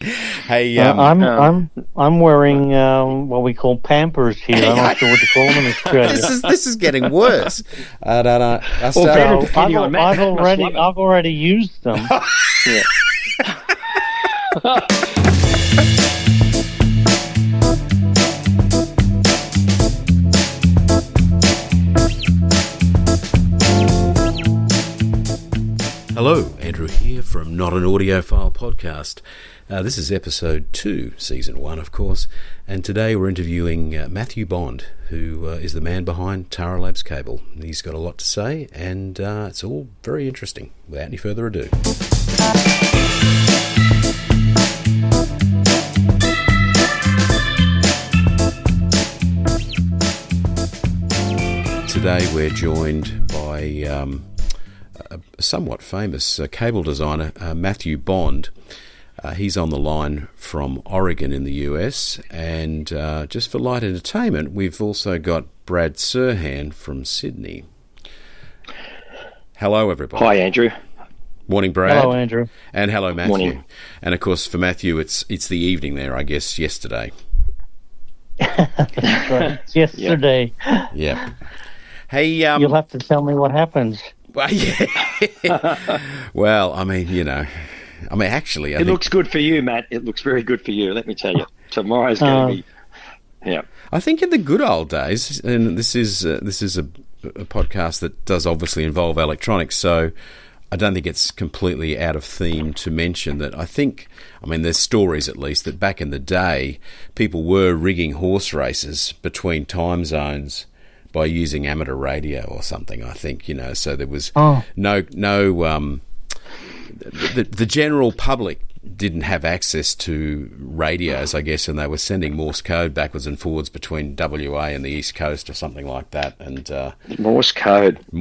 Hey, I'm wearing what we call Pampers here. I'm not sure what to call them in Australia. this is getting worse. I don't know. I've already used them. Yeah. Hello, Andrew here from Not an Audiophile Podcast. This is episode 2, season 1, of course, and today we're interviewing Matthew Bond, who is the man behind Tara Labs Cable. He's got a lot to say, and it's all very interesting. Without any further ado. Today we're joined by a somewhat famous cable designer, Matthew Bond. He's on the line from Oregon in the US, and just for light entertainment, we've also got Brad Serhan from Sydney. Hello, everybody. Hi, Andrew. Morning, Brad. Hello, Andrew. And hello, Matthew. Morning. And of course, for Matthew, it's the evening there, I guess, yesterday. That's right. It's yesterday. Yeah. Hey, You'll have to tell me what happens. Well, yeah. Well, I mean, actually, I think looks good for you, Matt. It looks very good for you. Let me tell you. Tomorrow's going to be, yeah. I think in the good old days, and this is a podcast that does obviously involve electronics, so I don't think it's completely out of theme to mention that there's stories at least that back in the day, people were rigging horse races between time zones by using amateur radio or something, I think, so there was no the general public didn't have access to radios, I guess, and they were sending Morse code backwards and forwards between WA and the East Coast or something like that. And Morse code. And,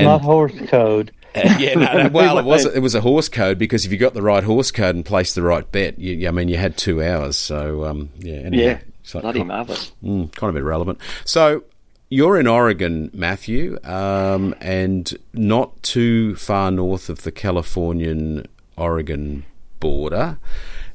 not horse code. Well, it was a horse code, because if you got the right horse code and placed the right bet, you had 2 hours. So anyway. Yeah. Bloody marvellous. Kind of irrelevant. So you're in Oregon, Matthew, and not too far north of the Californian-Oregon border,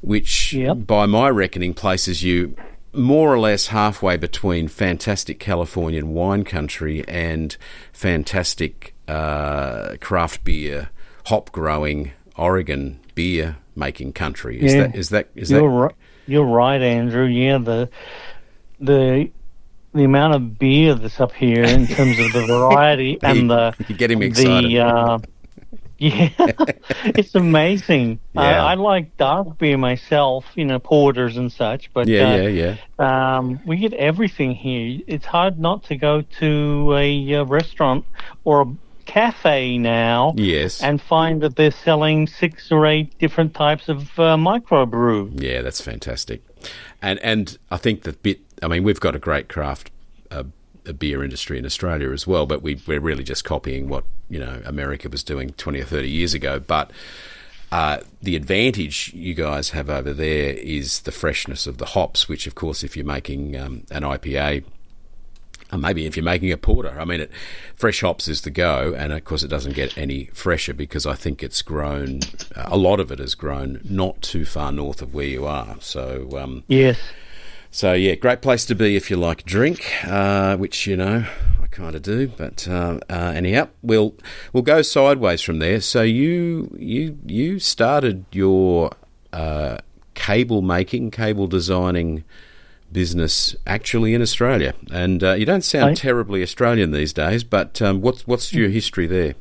which, by my reckoning, places you more or less halfway between fantastic Californian wine country and fantastic craft beer, hop-growing Oregon beer-making country. Is that? You're right, Andrew. Yeah, the amount of beer that's up here in terms of the variety and the you're getting me excited. It's amazing. Yeah. I like dark beer myself, porters and such. But we get everything here. It's hard not to go to a restaurant or a cafe now, yes, and find that they're selling 6 or 8 different types of microbrew. Yeah, that's fantastic. And I think we've got a great craft a beer industry in Australia as well, but we're really just copying what America was doing 20 or 30 years ago. But the advantage you guys have over there is the freshness of the hops, which, of course, if you're making an IPA, and maybe if you're making a porter, fresh hops is the go, and of course it doesn't get any fresher because I think it's grown, a lot of it has grown not too far north of where you are. So yes. So yeah, great place to be if you like drink, which I kind of do. But anyhow, we'll go sideways from there. So you started your cable designing business actually in Australia, and you don't sound terribly Australian these days, but what's your history there?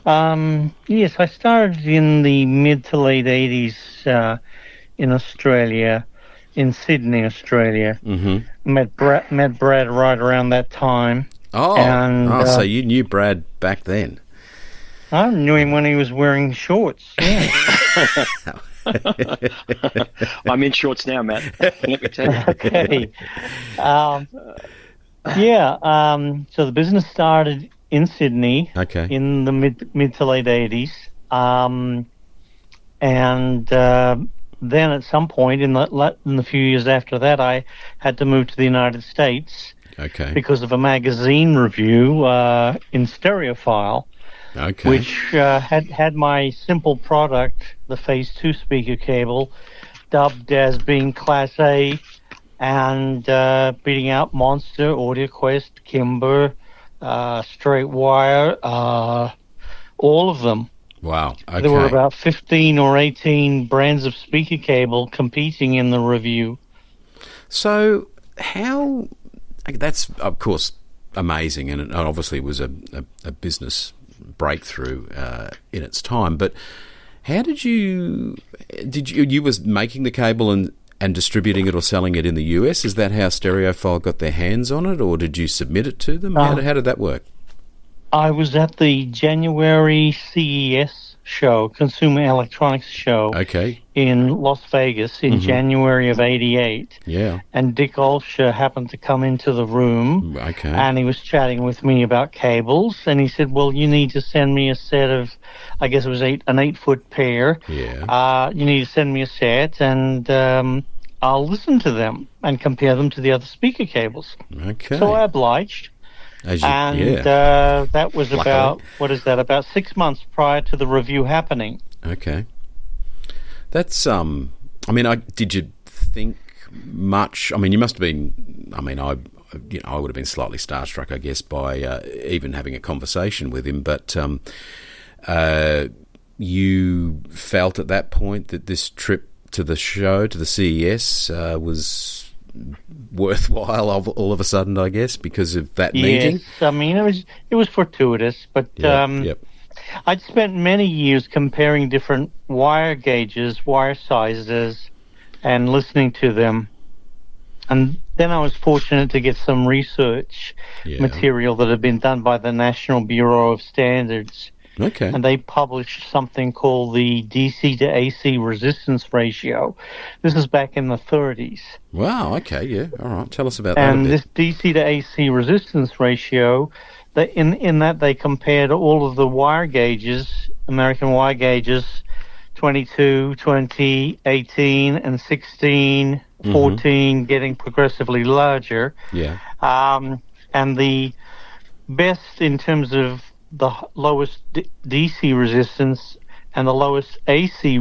Yes, I started in the mid to late 80s in Australia, in Sydney, Australia. Mm-hmm. Met Brad right around that time. So you knew Brad back then? I knew him when he was wearing shorts. Yeah. I'm in shorts now, Matt. Let me tell you. Okay. So the business started in Sydney. Okay. In the mid to late 80s. Then at some point in the few years after that, I had to move to the United States. Okay. Because of a magazine review in Stereophile which had my simple product, the Phase 2 speaker cable, dubbed as being Class A, and beating out Monster, AudioQuest, Kimber, Straight Wire, all of them. Wow. Okay. There were about 15 or 18 brands of speaker cable competing in the review. So that's, of course, amazing, and it obviously was a business breakthrough in its time. But how did you was making the cable and distributing it or selling it in the US? Is that how Stereophile got their hands on it, or did you submit it to them? How did that work? I was at the January CES show, Consumer Electronics Show, in Las Vegas in January of '88. Yeah. And Dick Olsher happened to come into the room, and he was chatting with me about cables, and he said, well, you need to send me a set of, I guess it was an 8-foot pair. Yeah. You need to send me a set, and I'll listen to them and compare them to the other speaker cables. Okay. So I obliged. That was about 6 months prior to the review happening. Okay. That's did you think much? I mean, you must have been. I mean, I would have been slightly starstruck, I guess, by even having a conversation with him. But you felt at that point that this trip to the show, to the CES, was worthwhile all of a sudden, I guess, because of that meeting? Yes, I mean, it was fortuitous, but I'd spent many years comparing different wire gauges, wire sizes, and listening to them. And then I was fortunate to get some research material that had been done by the National Bureau of Standards. Okay. And they published something called the DC to AC resistance ratio. This is back in the 30s. Wow, okay, yeah. All right, tell us about that a bit. And this DC to AC resistance ratio, in that they compared all of the wire gauges, American wire gauges, 22, 20, 18, and 16, 14, getting progressively larger. Yeah. And the best in terms of the lowest DC resistance and the lowest AC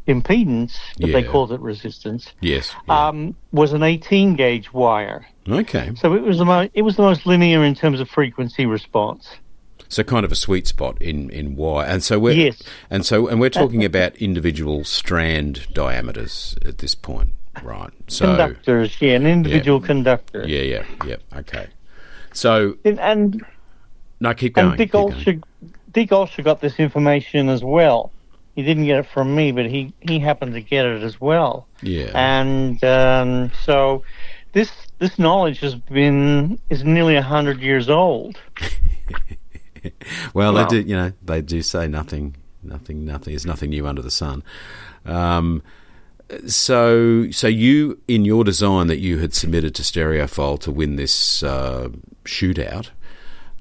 impedance, they called it resistance. Yes. Was an 18 gauge wire. Okay. So it was the most linear in terms of frequency response. So kind of a sweet spot in wire, and so we're we're talking about individual strand diameters at this point, right? So conductors, an individual conductor. Yeah. Okay. So and. No, keep going. And Dick Olsher got this information as well. He didn't get it from me, but he happened to get it as well. Yeah. And so this knowledge is nearly 100 years old. Well, they do say nothing is nothing new under the sun. So you, in your design that you had submitted to Stereophile to win this shootout,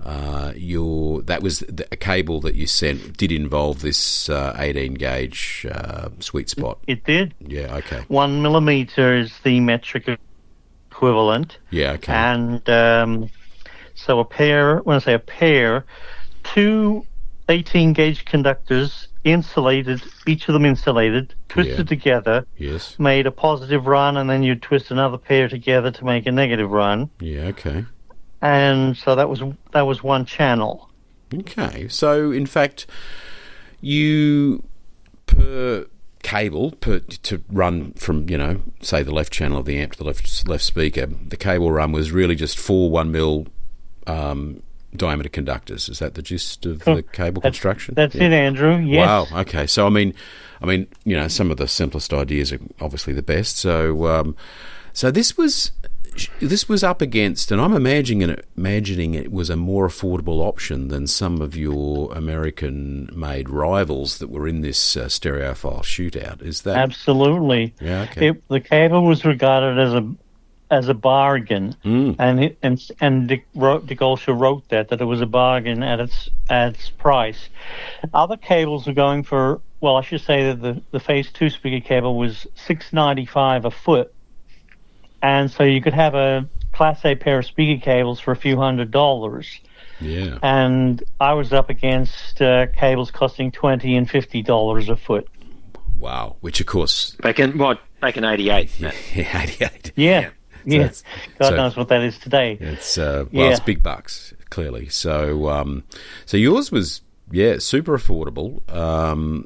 that was a cable that you sent did involve this 18 gauge sweet spot. It did. Yeah. Okay. 1 millimeter is the metric equivalent. Yeah. Okay. And so a pair. When I say a pair, 2 18 gauge conductors insulated, each of them insulated, twisted together. Yes. Made a positive run, and then you twist another pair together to make a negative run. Yeah. Okay. And so that was one channel. Okay. So in fact, you per cable to run from say the left channel of the amp to the left speaker, the cable run was really just 4 1 mil diameter conductors. Is that the gist of the cable construction? That's it, Andrew. Yes. Wow. Okay. So I mean, some of the simplest ideas are obviously the best. So this was up against, and I'm imagining it was a more affordable option than some of your American-made rivals that were in this Stereophile shootout. Is that absolutely? Yeah. Okay. The cable was regarded as a bargain, and Dick Olsher wrote that it was a bargain at its price. Other cables were going for, well, I should say that the Phase 2 speaker cable was $6.95 a foot. And so you could have a Class A pair of speaker cables for a few $100s. Yeah. And I was up against cables costing $20 and $50 a foot. Wow. Which, of course... Back in 88. Yeah, 88. Yeah. So God knows what that is today. It's it's big bucks, clearly. So yours was super affordable,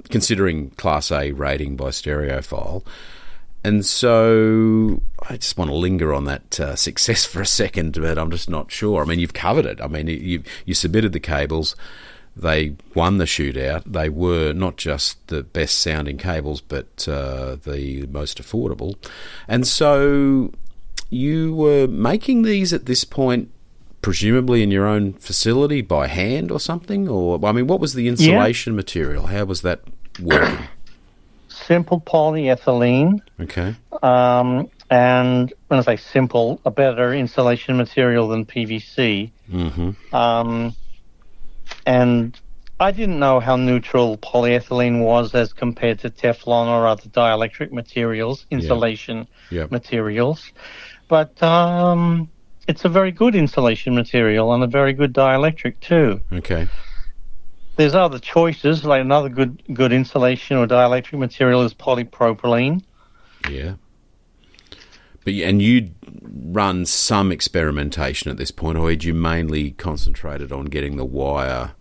considering Class A rating by Stereophile. And so I just want to linger on that success for a second, but I'm just not sure. I mean, you've covered it. I mean, you submitted the cables. They won the shootout. They were not just the best sounding cables, but the most affordable. And so you were making these at this point, presumably in your own facility by hand or something? Or, I mean, what was the insulation material? How was that working? Simple polyethylene. Okay. And when I say simple, a better insulation material than PVC. Mm-hmm. And I didn't know how neutral polyethylene was as compared to Teflon or other dielectric materials, insulation materials. But it's a very good insulation material and a very good dielectric too. Okay. There's other choices, like another good insulation or dielectric material is polypropylene. Yeah. And you'd run some experimentation at this point, or had you mainly concentrated on getting the wire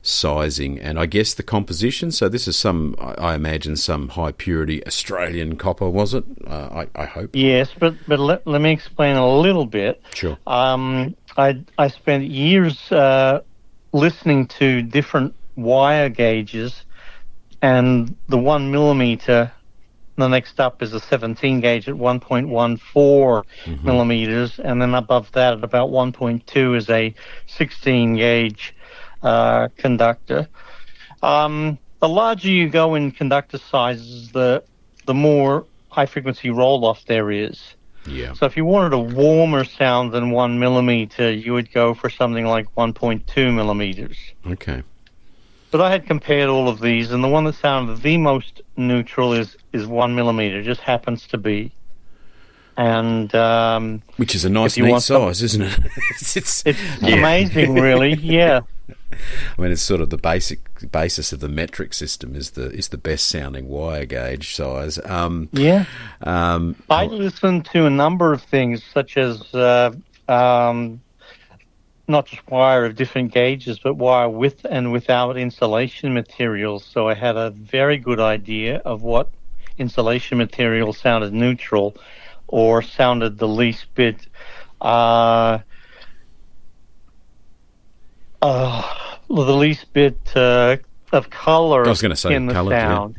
sizing and I guess the composition? So this is I imagine some high purity Australian copper, was it? I hope. Yes, but let me explain a little bit. Sure. I spent years listening to different wire gauges, and the 1 millimeter, the next up is a 17 gauge at 1.14 millimeters, and then above that at about 1.2 is a 16 gauge conductor. The larger you go in conductor sizes, the more high frequency roll off there is. Yeah. So if you wanted a warmer sound than 1 millimeter, you would go for something like 1.2 millimeters. Okay. But I had compared all of these, and the one that sounded the most neutral is 1 millimeter. It just happens to be. And which is a nice, neat size, isn't it? it's amazing, really. Yeah. I mean, it's sort of the basis of the metric system is the best sounding wire gauge size. I listened to a number of things, such as not just wire of different gauges, but wire with and without insulation materials. So I had a very good idea of what insulation material sounded neutral or sounded the least bit of color. I was going to say in the color, sound.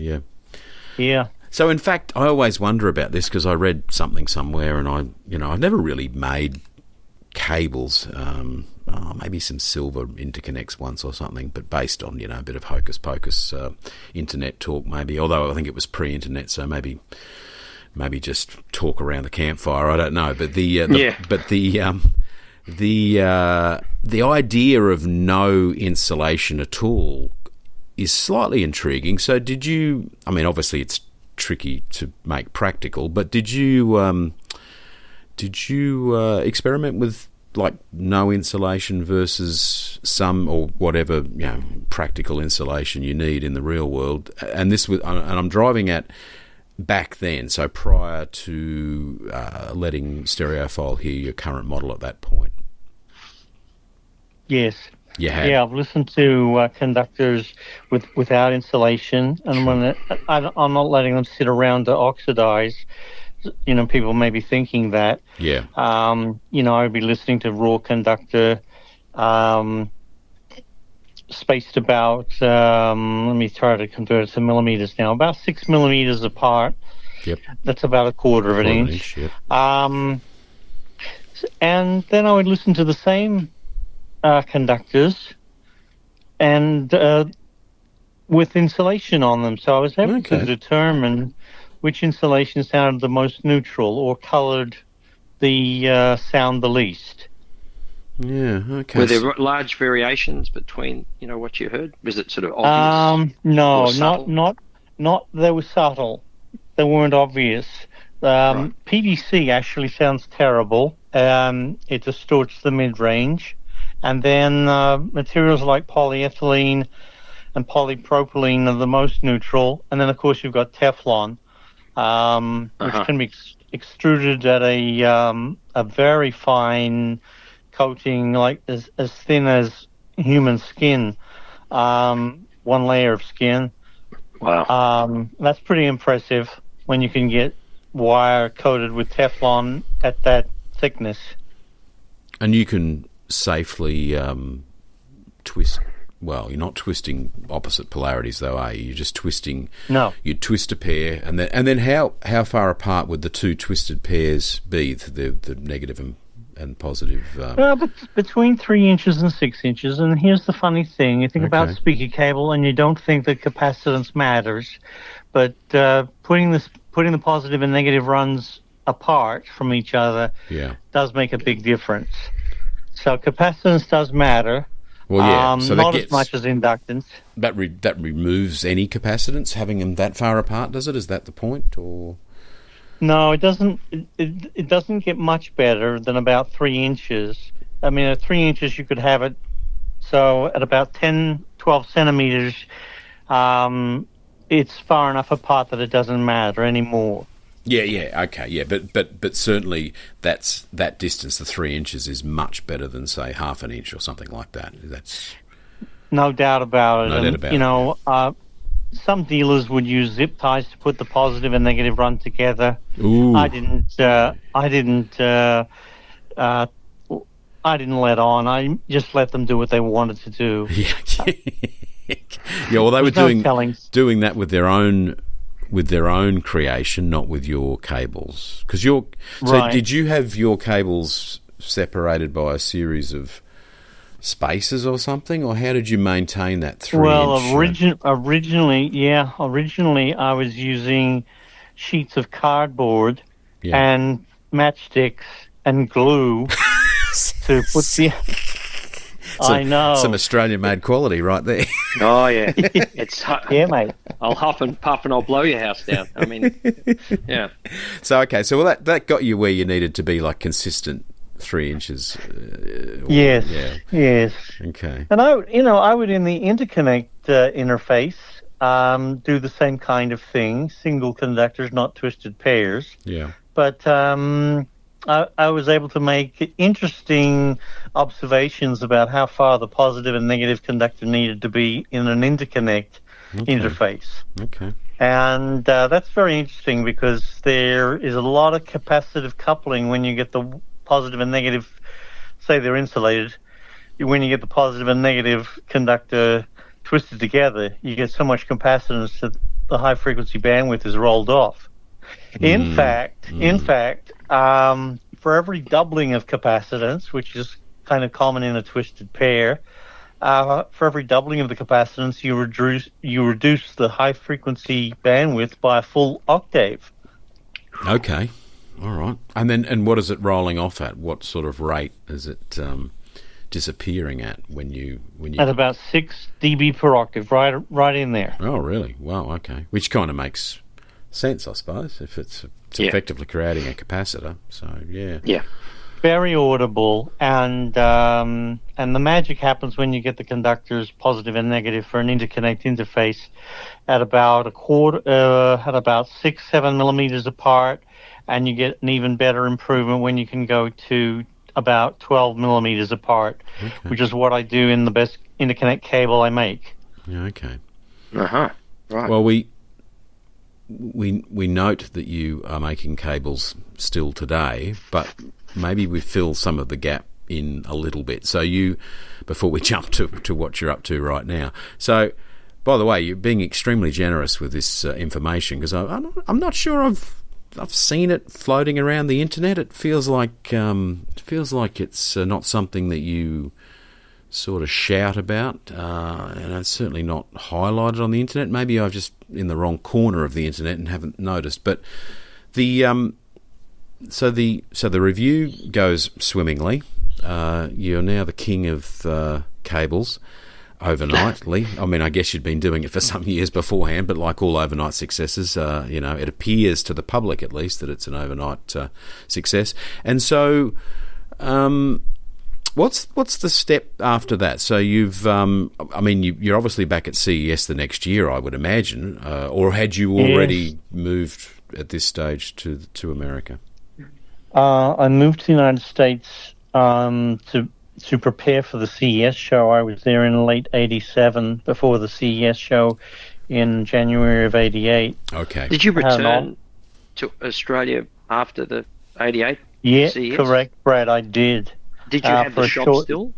Yeah. So in fact, I always wonder about this because I read something somewhere, and I've never really made cables. Maybe some silver interconnects once or something, but based on a bit of hocus pocus internet talk, maybe. Although I think it was pre-internet, so maybe just talk around the campfire. I don't know, but the idea of no insulation at all is slightly intriguing. So did you? I mean, obviously it's tricky to make practical, but did you experiment with like no insulation versus some or whatever practical insulation you need in the real world? And I'm driving at back then, so prior to letting Stereophile hear your current model at that point. Yes. You had. Yeah, I've listened to conductors without insulation, and when I'm not letting them sit around to oxidize. People may be thinking that. Yeah. I'd be listening to raw conductor, spaced about, let me try to convert it to millimeters now, about 6 millimeters apart. Yep. That's about a quarter of an inch. Yep. And then I would listen to the same conductors and with insulation on them. So I was able to determine which insulation sounded the most neutral or colored the sound the least. Yeah, okay. Were there large variations between, what you heard? Was it sort of obvious? No, not. They were subtle. They weren't obvious. Right. PVC actually sounds terrible. it distorts the mid-range. And then materials like polyethylene and polypropylene are the most neutral. And then, of course, you've got Teflon, which can be extruded at a very fine coating, like as thin as human skin, one layer of skin. Wow. That's pretty impressive when you can get wire coated with Teflon at that thickness. And you can safely twist. Well, you're not twisting opposite polarities, though, are you? You're just twisting. No. You twist a pair, and then how far apart would the two twisted pairs be? The negative and positive. But between 3 inches and 6 inches. And here's the funny thing: you think about speaker cable, and you don't think that capacitance matters, but putting the positive and negative runs apart from each other does make a big difference. So capacitance does matter. Well, yeah, so not as much as inductance. That removes any capacitance, having them that far apart, does it? Is that the point, or? No, it doesn't. It doesn't get much better than about 3 inches. I mean, at 3 inches, you could have it. So at about 10, 12 centimeters, it's far enough apart that it doesn't matter anymore. Yeah, okay, yeah, but certainly that distance, the 3 inches, is much better than, say, half an inch or something like that. That's no doubt about it. No doubt about it. Some dealers would use zip ties to put the positive and negative run together. Ooh. I didn't let on. I just let them do what they wanted to do. Yeah, well, they were doing that with their own creation, not with your cables. So did you have your cables separated by a series of spaces or something, or how did you maintain that 3 inch? Well, originally I was using sheets of cardboard and matchsticks and glue to put the... I know. Some Australian-made quality right there. Oh, yeah. It's yeah, mate. I'll huff and puff and I'll blow your house down. I mean, yeah. So, okay. So, that got you where you needed to be, like, consistent 3 inches. Yes. Okay. And I would, in the interconnect interface, do the same kind of thing, single conductors, not twisted pairs. Yeah. But I was able to make interesting observations about how far the positive and negative conductor needed to be in an interconnect interface. Okay. And that's very interesting because there is a lot of capacitive coupling when you get the positive and negative, say they're insulated. When you get the positive and negative conductor twisted together, you get so much capacitance that the high frequency bandwidth is rolled off. In fact, for every doubling of capacitance, which is kind of common in a twisted pair, for every doubling of the capacitance, you reduce the high frequency bandwidth by a full octave. Okay, all right. And what is it rolling off at? What sort of rate is it disappearing at when you? At about 6 dB per octave, right in there. Oh, really? Wow. Okay, which kind of makes sense, I suppose, if it's effectively creating a capacitor. So yeah. Very audible, and the magic happens when you get the conductors positive and negative for an interconnect interface at about at about 6-7 millimeters apart, and you get an even better improvement when you can go to about 12 millimeters apart, which is what I do in the best interconnect cable I make. Yeah. Okay. Right. Well, we note that you are making cables still today, but maybe we fill some of the gap in a little bit. So before we jump to what you're up to right now. So, by the way, you're being extremely generous with this information, because I'm not sure I've seen it floating around the internet. It feels like it's not something that you sort of shout about, and it's certainly not highlighted on the internet. Maybe I've just in the wrong corner of the internet and haven't noticed. But the review goes swimmingly. You're now the king of cables. overnightly. I mean, I guess you'd been doing it for some years beforehand, but like all overnight successes, it appears to the public at least that it's an overnight success. And so, what's the step after that? So you're obviously back at CES the next year, I would imagine, or had you already moved at this stage to America? I moved to the United States to prepare for the CES show. I was there in late '87 before the CES show in January of '88. Okay. Did you return to Australia after the '88 Yeah, CES? correct, Brad, I did. Did you have the shop still?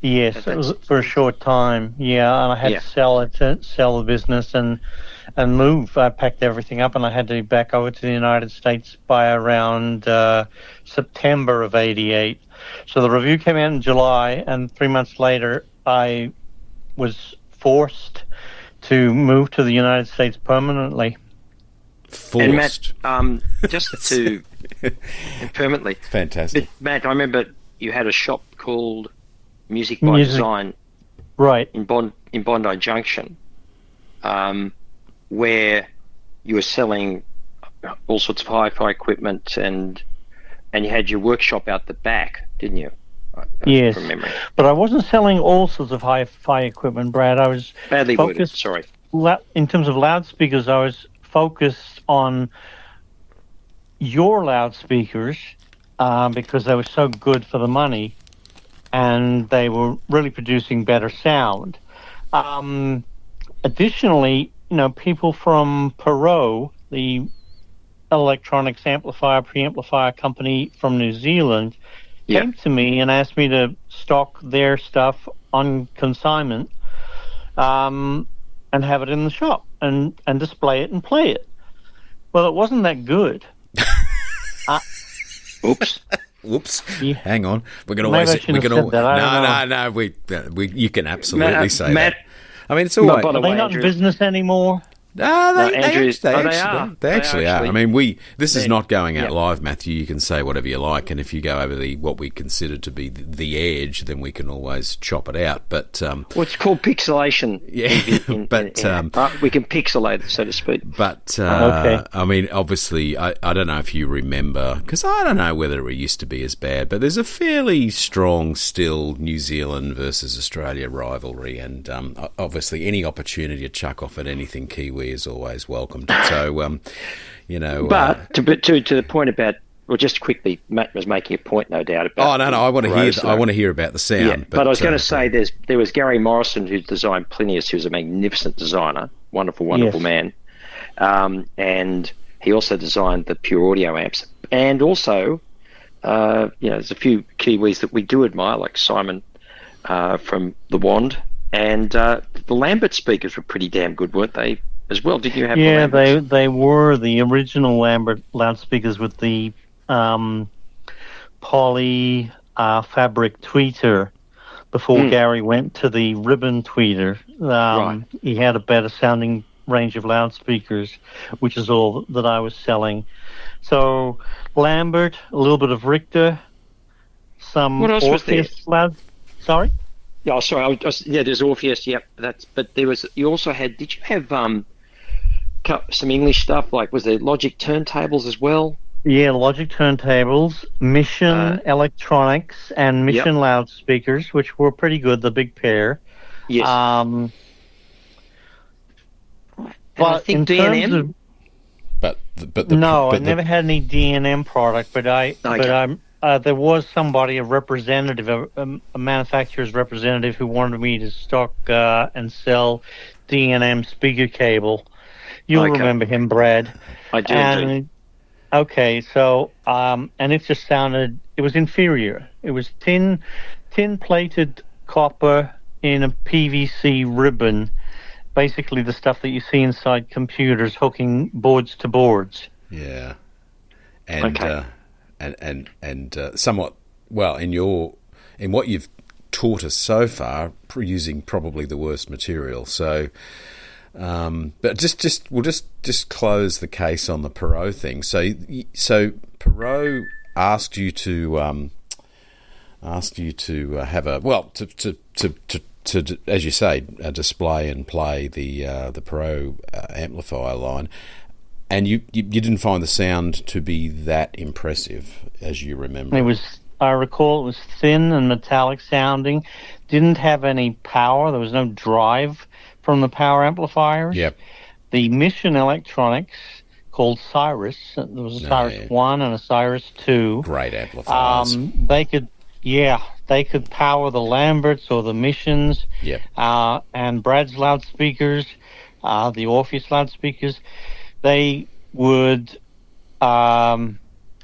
Yes, it was for a short time. Yeah, and I had to sell the business and move. I packed everything up, and I had to be back over to the United States by around September of '88. So the review came out in July, and 3 months later, I was forced to move to the United States permanently. Forced. And Matt, just to permanently. Fantastic. But Matt, I remember you had a shop called Music by Design, right, in Bondi Junction, where you were selling all sorts of hi-fi equipment, and you had your workshop out the back, didn't you? Yes, from memory. But I wasn't selling all sorts of hi-fi equipment, Brad. I was badly worded. Sorry. In terms of loudspeakers, I was focused on your loudspeakers because they were so good for the money, and they were really producing better sound. Additionally, people from Perot, the electronics amplifier, preamplifier company from New Zealand, came to me and asked me to stock their stuff on consignment and have it in the shop and display it and play it. Well, it wasn't that good. Oops. Whoops! Yeah. Hang on, we can always. No. You can absolutely say Matt, that. I mean, it's all right. Are they not in business anymore? They actually are. I mean, this is not going out live, Matthew. You can say whatever you like, and if you go over what we consider to be the edge, then we can always chop it out. But it's called pixelation. Yeah, we can pixelate it, so to speak. But okay. I mean, obviously, I don't know if you remember, because I don't know whether it used to be as bad, but there's a fairly strong still New Zealand versus Australia rivalry, and obviously any opportunity to chuck off at anything Kiwi is always welcomed. So, But to the point about, well, just quickly, Matt was making a point, no doubt about. Oh no, I want to hear. I want to hear about the sound. Yeah, but I was going to say, there was Gary Morrison, who designed Plinius, who was a magnificent designer, wonderful man, and he also designed the Pure Audio amps, and also, there's a few Kiwis that we do admire, like Simon from The Wand, and the Lambert speakers were pretty damn good, weren't they? As well, did you have? Yeah, they were the original Lambert loudspeakers with the poly fabric tweeter. Before Gary went to the ribbon tweeter, right. He had a better sounding range of loudspeakers, which is all that I was selling. So Lambert, a little bit of Richter, some what else Orpheus was there? Sorry. Yeah, sorry. There's Orpheus. Yep, but there was. You also had. Did you have some English stuff? Like, was there Logic turntables as well? Yeah, Logic turntables, Mission electronics, and Mission loudspeakers, which were pretty good. The big pair. Yes. But I think D&M. I never had any D&M product. But there was somebody, a representative, a manufacturer's representative, who wanted me to stock and sell D&M speaker cable. You'll remember him, Brad. I do. Indeed. Okay, so and it just sounded. It was inferior. It was tin-plated copper in a PVC ribbon, basically the stuff that you see inside computers, hooking boards to boards. Yeah, and somewhat well in what you've taught us so far, using probably the worst material. So. But we'll just close the case on the Perot thing. So Perot asked you to have to, as you say, display and play the Pro amplifier line, and you didn't find the sound to be that impressive, as you remember. I recall it was thin and metallic sounding, didn't have any power. There was no drive from the power amplifiers. Yep. The Mission Electronics, called Cyrus, there was a Cyrus 1 and a Cyrus 2. Great amplifiers. They could power the Lamberts or the Missions. Yep. And Brad's loudspeakers, the Orpheus loudspeakers. They would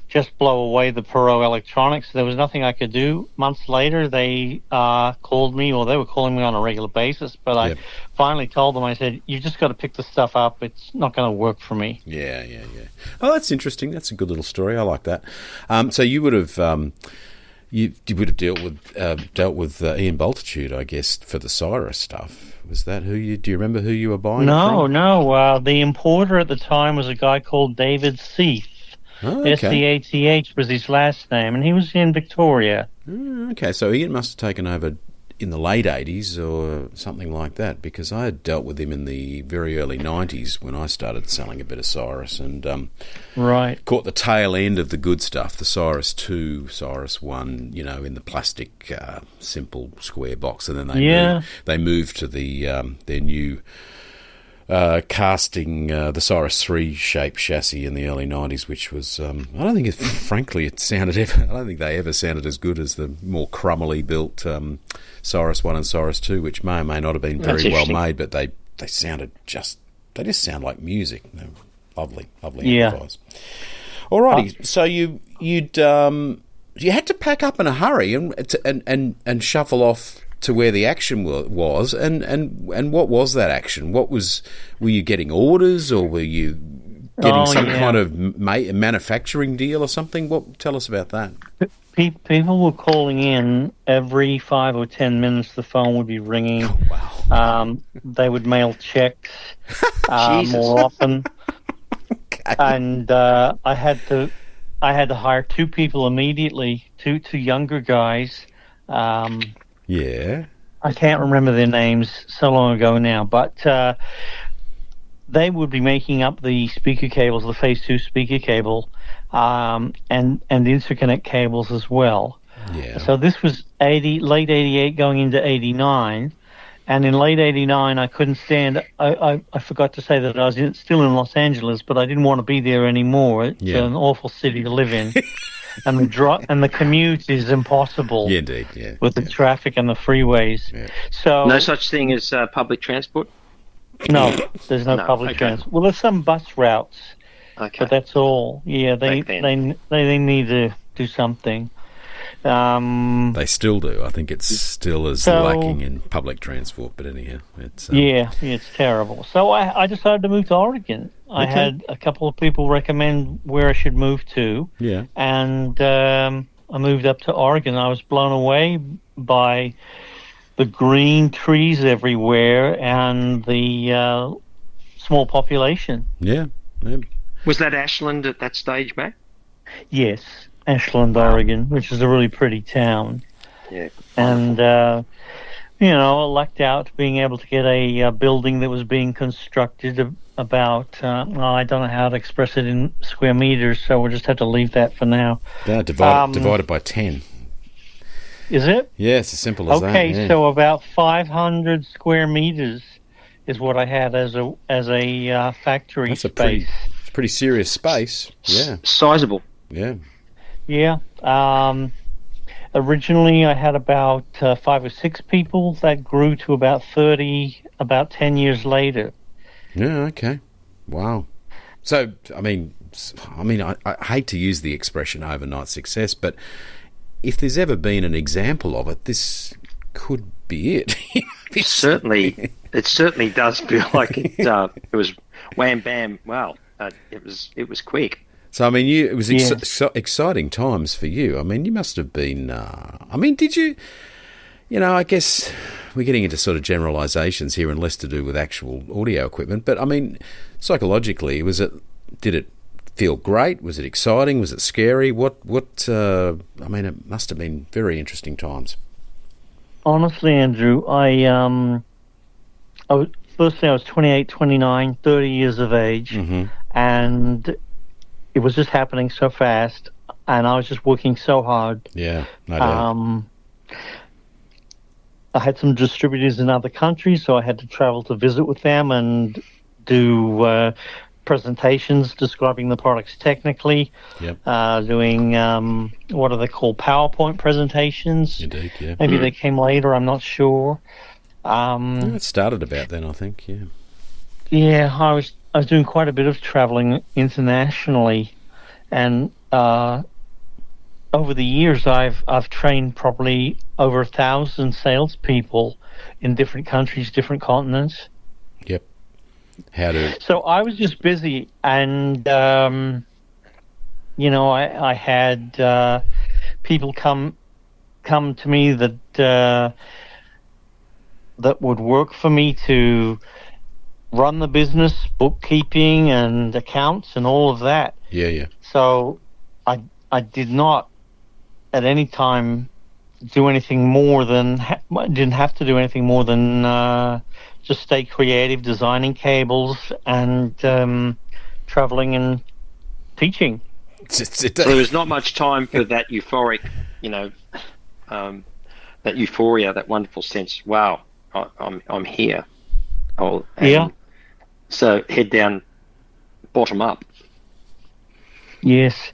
just blow away the Perot electronics. There was nothing I could do. Months later, they called me, or they were calling me on a regular basis, but I finally told them, I said, you've just got to pick the stuff up. It's not going to work for me. Yeah. Oh, that's interesting. That's a good little story. I like that. So you would have... You would have dealt with Ian Bultitude, I guess, for the Cyrus stuff. Was that who you? Do you remember who you were buying? No. The importer at the time was a guy called David Seath. Oh, okay. Seath was his last name, and he was in Victoria. Okay, so Ian must have taken over in the late 80s or something like that, because I had dealt with him in the very early 90s when I started selling a bit of Cyrus, and caught the tail end of the good stuff, the Cyrus 2, Cyrus 1, in the plastic simple square box, and then they moved to the their new casting, the Cyrus 3 shape chassis in the early 90s, which was I don't think they ever sounded as good as the more crummily built Cyrus 1 and Cyrus 2, which may or may not have been very well made, but they sounded just sound like music. They were lovely amplifiers. Alrighty, so you had to pack up in a hurry and shuffle off to where the action was, and what was that action? Were you getting orders, or were you getting some kind of manufacturing deal or something? Tell us about that. People were calling in every 5 or 10 minutes. The phone would be ringing. Oh, wow. They would mail checks more often, and I had to hire 2 people immediately, two younger guys. Yeah. I can't remember their names, so long ago now, but they would be making up the speaker cables, the Phase 2 speaker cable, and interconnect cables as well. Yeah. So this was late 88 going into 89, and in late 89 I couldn't stand, I forgot to say that I was still in Los Angeles, but I didn't want to be there anymore. It's an awful city to live in. And the commute is impossible. Yeah, indeed. Yeah, with the traffic and the freeways. Yeah. So no such thing as public transport. No, there's no public transport. Well, there's some bus routes, but that's all. Yeah, they need to do something. They still do. I think it's still as lacking in public transport. But anyhow, it's it's terrible. So I decided to move to Oregon. I had a couple of people recommend where I should move to. Yeah. And I moved up to Oregon. I was blown away by the green trees everywhere and the small population. Yeah. Was that Ashland at that stage, Matt? Yes, Ashland, Oregon, which is a really pretty town. Yeah. And, I lucked out being able to get a building that was being constructed about, I don't know how to express it in square meters, so we'll just have to leave that for now. Yeah, divided by 10. Is it? Yeah, it's as simple as that. Okay, so about 500 square meters is what I had as a factory space. It's a pretty serious space. Yeah. Sizable. Yeah. Yeah. Originally, I had about 5 or 6 people. That grew to about 30 about 10 years later. Yeah, okay. Wow. So, I hate to use the expression overnight success, but if there's ever been an example of it, this could be it. It certainly does feel like it was wham bam. Wow, it was quick. So it was exciting times for you. You must have been. Did you? I guess we're getting into sort of generalizations here and less to do with actual audio equipment. But psychologically, did it feel great? Was it exciting? Was it scary? It must have been very interesting times. honestly, Andrew, I was 28, 29, 30 years of age, and it was just happening so fast, and I was just working so hard. Yeah, no doubt. I had some distributors in other countries, so I had to travel to visit with them and do presentations describing the products technically. Yep. Doing what are they called? PowerPoint presentations. Indeed, yeah. Maybe they came later. I'm not sure. It started about then, I think. Yeah. Yeah, I was doing quite a bit of traveling internationally, and over the years, I've trained probably over 1,000 salespeople in different countries, different continents. Yep. So I was just busy, and I had people come to me that would work for me to run the business, bookkeeping and accounts and all of that. Yeah, yeah. So I did not at any time do anything more than didn't have to do anything more than just stay creative, designing cables and traveling and teaching. So there was not much time for that euphoric, that euphoria, that wonderful sense. Wow, I'm here. Yeah. So head down, bottom up. Yes.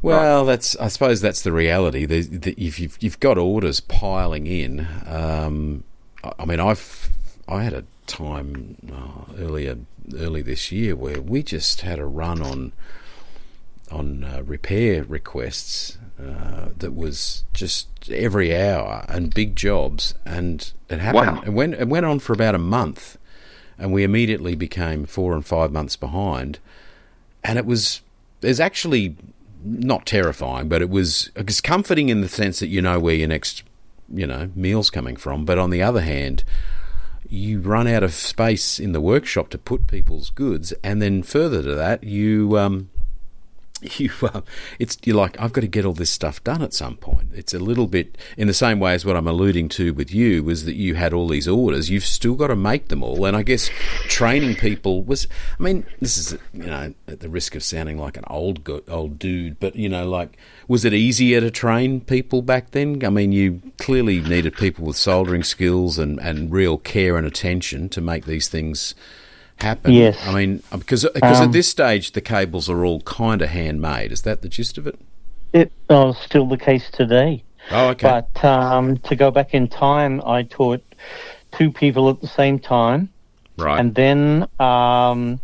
Well, I suppose that's the reality. If you've got orders piling in, I mean, I had a time early this year where we just had a run on repair requests that was just every hour and big jobs, and it happened. Wow. It went on for about a month, and we immediately became 4 and 5 months behind, and there's actually not terrifying, but it was comforting in the sense that you know where your next meal's coming from. But on the other hand, you run out of space in the workshop to put people's goods, and then further to that, you're like, I've got to get all this stuff done at some point. It's a little bit in the same way as what I'm alluding to with you, was that you had all these orders. You've still got to make them all, and I guess training people was. I mean, this is at the risk of sounding like an old dude, but was it easier to train people back then? I mean, you clearly needed people with soldering skills and real care and attention to make these things happen. Yes. I mean, because at this stage the cables are all kind of handmade. Is that the gist of it? It's still the case today. Oh, okay. But to go back in time, I taught 2 people at the same time. Right. And then a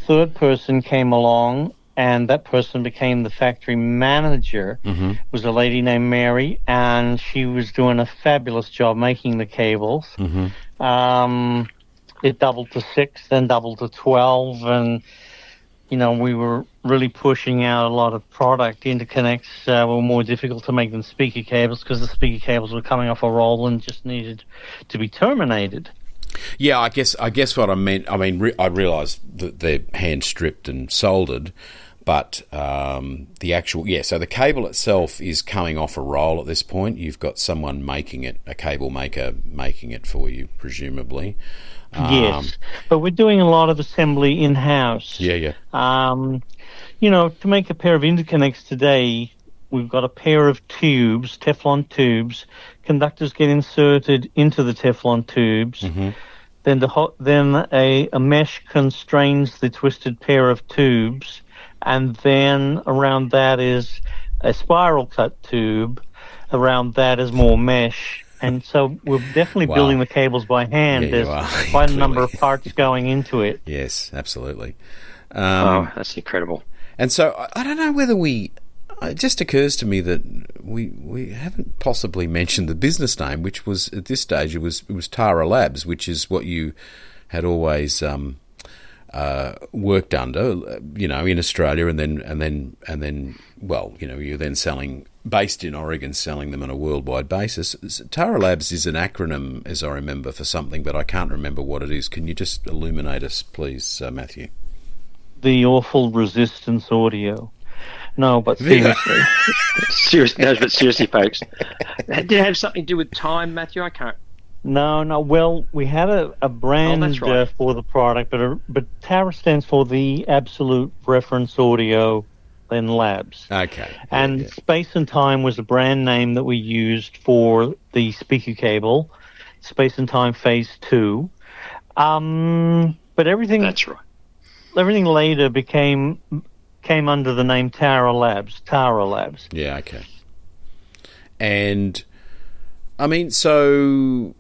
third person came along, and that person became the factory manager. Mm-hmm. It was a lady named Mary, and she was doing a fabulous job making the cables. Mm-hmm. It doubled to 6, then doubled to 12, and we were really pushing out a lot of product. Interconnects were more difficult to make than speaker cables, because the speaker cables were coming off a roll and just needed to be terminated. Yeah, I guess what I meant. I mean, I realised that they're hand stripped and soldered, but the actual so the cable itself is coming off a roll at this point. You've got someone making it, a cable maker making it for you, presumably. Yes, but we're doing a lot of assembly in-house. Yeah. To make a pair of interconnects today, we've got a pair of tubes, Teflon tubes. Conductors get inserted into the Teflon tubes. Mm-hmm. Then a mesh constrains the twisted pair of tubes, and then around that is a spiral cut tube. Around that is more mesh. And so we're definitely building the cables by hand. Yeah, There's quite a number of parts going into it. Yes, absolutely. That's incredible. And so I don't know whether it just occurs to me that we haven't possibly mentioned the business name, which was at this stage it was Tara Labs, which is what you had always worked under, in Australia, and then you're then selling, based in Oregon, selling them on a worldwide basis. Tara Labs is an acronym, as I remember, for something, but I can't remember what it is. Can you just illuminate us, please, Matthew? The Awful Resistance Audio. No, but seriously. Seriously, folks. Did it have something to do with time, Matthew? I can't. No. Well, we had a brand that's right. for the product, but TARA stands for the Absolute Reference Audio and Labs. Okay. And Space and Time was a brand name that we used for the speaker cable, Space and Time Phase 2. But everything... That's right. Everything later came under the name TARA Labs. Yeah, okay. And, I mean, so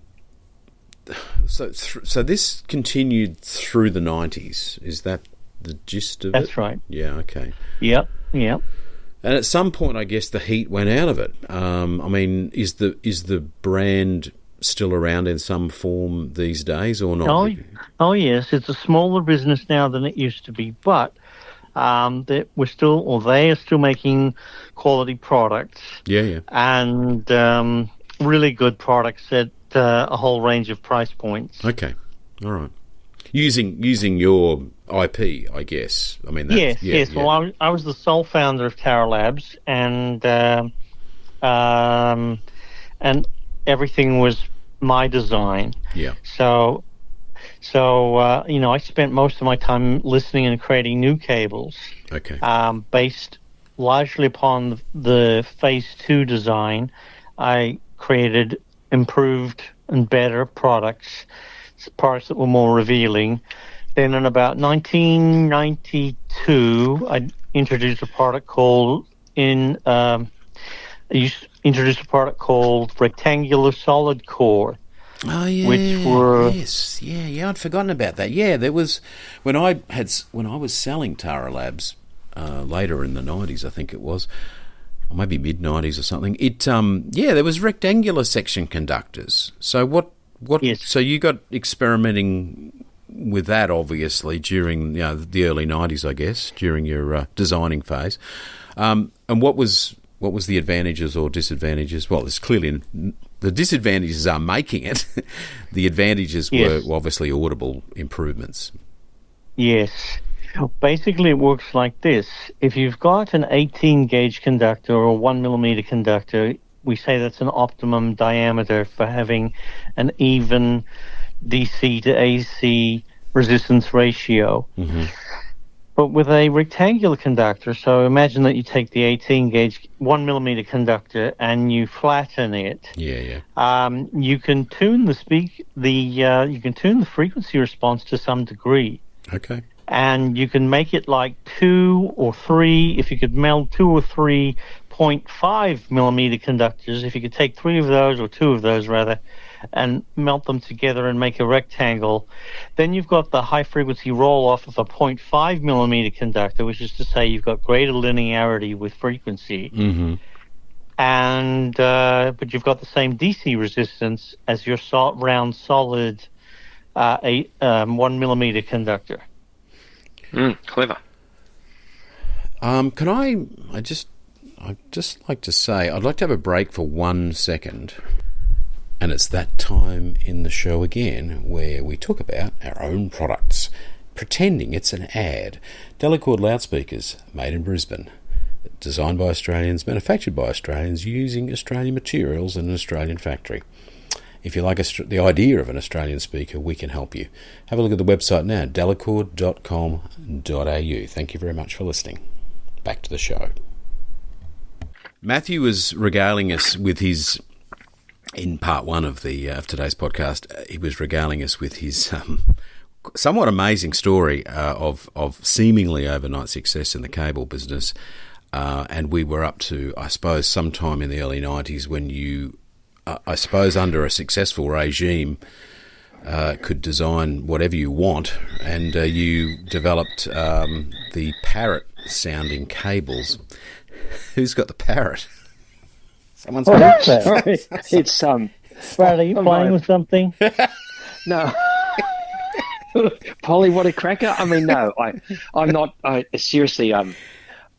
this continued through the 90s. Is that the gist of it? That's right. Yeah, okay. Yep. And at some point, I guess the heat went out of it. I mean, is the brand still around in some form these days or not? Oh yes, it's a smaller business now than it used to be, but they are still making quality products. Yeah. And really good products at a whole range of price points. Okay, all right. Using your IP, I guess. I mean, yes. Well, I was the sole founder of TARA Labs, and everything was my design. Yeah. So I spent most of my time listening and creating new cables. Okay. Based largely upon the Phase 2 design. I created improved and better products that were more revealing. Then in about 1992, I introduced a product called rectangular solid core. Oh yeah, yes, I'd forgotten about that. Yeah, there was when I was selling TARA Labs later in the 90s, I think it was, or maybe mid 90s or something. There was rectangular section conductors. So what? Yes. So you got experimenting with that obviously during the early 90s, I guess, during your designing phase. And what was the advantages or disadvantages? Well, it's clearly the disadvantages are making it. The advantages were obviously audible improvements. Yes. Basically, it works like this. If you've got an 18-gauge conductor or a 1 millimeter conductor, we say that's an optimum diameter for having an even DC to AC resistance ratio. Mm-hmm. But with a rectangular conductor, so imagine that you take the 18-gauge 1 millimeter conductor and you flatten it. Yeah. You can tune the frequency response to some degree. Okay. And you can make it like 2 or 3. If you could meld 2 or 3 0.5 millimeter conductors, if you could take 3 of those or 2 of those rather, and melt them together and make a rectangle, then you've got the high frequency roll off of a 0.5 millimeter conductor, which is to say you've got greater linearity with frequency. Mm-hmm. And but you've got the same DC resistance as your round solid 1 millimeter conductor. Clever. I'd just like to say, I'd like to have a break for 1 second. And it's that time in the show again where we talk about our own products, pretending it's an ad. Delacord loudspeakers, made in Brisbane, designed by Australians, manufactured by Australians, using Australian materials in an Australian factory. If you like the idea of an Australian speaker, we can help you. Have a look at the website now, delacord.com.au. Thank you very much for listening. Back to the show. Matthew was regaling us with his... In part 1 of today's podcast, he was regaling us with his somewhat amazing story of seemingly overnight success in the cable business. And we were up to, I suppose, sometime in the early 90s when you, I suppose, under a successful regime, could design whatever you want. And you developed the parrot-sounding cables. Who's got the parrot? Someone's got sorry. It's Brad, are you playing with something? No. Polly, what a cracker! I mean, no, I'm not. Seriously,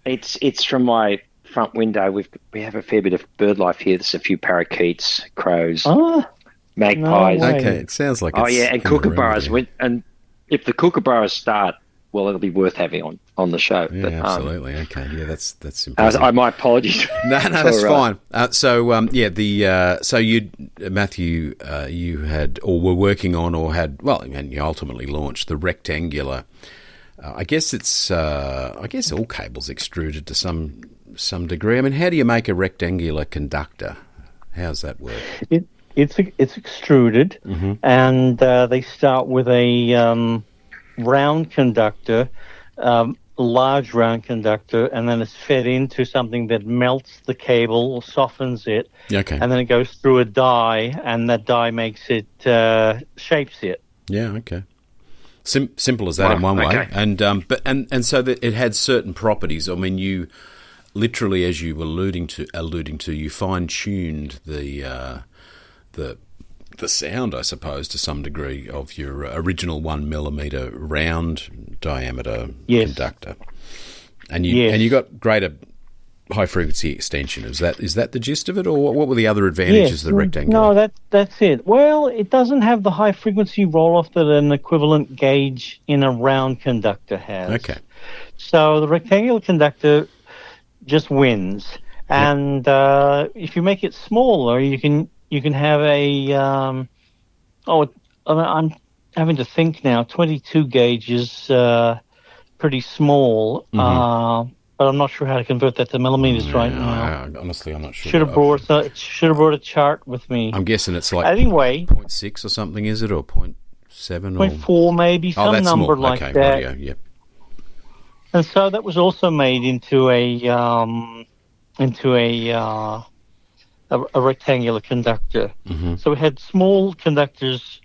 it's from my front window. We have a fair bit of bird life here. There's a few parakeets, crows, magpies. No way. Okay, it sounds like. And kookaburras. And if the kookaburras start well, it'll be worth having on the show. Yeah, but, absolutely. Okay, yeah, that's impressive. My apologies. No, that's fine. So you, Matthew, you had or were working on or had, well, and you ultimately launched the rectangular. I guess all cables extruded to some degree. I mean, how do you make a rectangular conductor? How's that work? It's extruded, and they start with a round conductor, large round conductor, and then it's fed into something that melts the cable or softens it. Okay. And then it goes through a die, and that die makes it, shapes it. Yeah, okay. Simple as that in one way. And so that it had certain properties. I mean, you literally, as you were alluding to, you fine-tuned the sound, I suppose, to some degree of your original 1 millimeter round diameter conductor, and you got greater high frequency extension. Is that the gist of it, or what were the other advantages of the rectangular? No, that's it. Well, it doesn't have the high frequency roll off that an equivalent gauge in a round conductor has. Okay. So the rectangular conductor just wins, and if you make it smaller, you can have a I'm having to think now. 22 gauge is pretty small, but I'm not sure how to convert that to millimeters right now. Honestly, I'm not sure. Should have brought a chart with me. I'm guessing it's like anyway 0.6 or something, is it, or 0.7 or 0.4 maybe, some that's number small. like okay, that. Radio, yep. And so that was also made into a rectangular conductor. So we had small conductors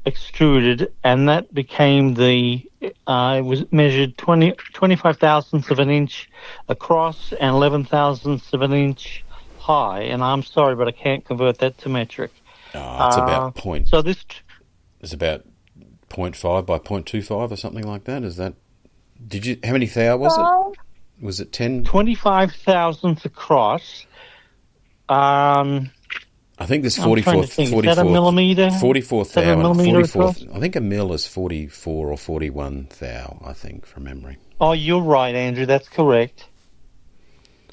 extruded, and that became it was measured 25 thousandths of an inch across and 11 thousandths of an inch high. And I'm sorry, but I can't convert that to metric. It's about point. So this is about 0.5 by 0.25 or something like that. Is that? How many thou was it? Was it 10? 25 thousandths across. I think there's 44. Is that a millimeter? 44 thou. I think a mil is 44 or 41 thou. I think from memory. Oh, you're right, Andrew. That's correct.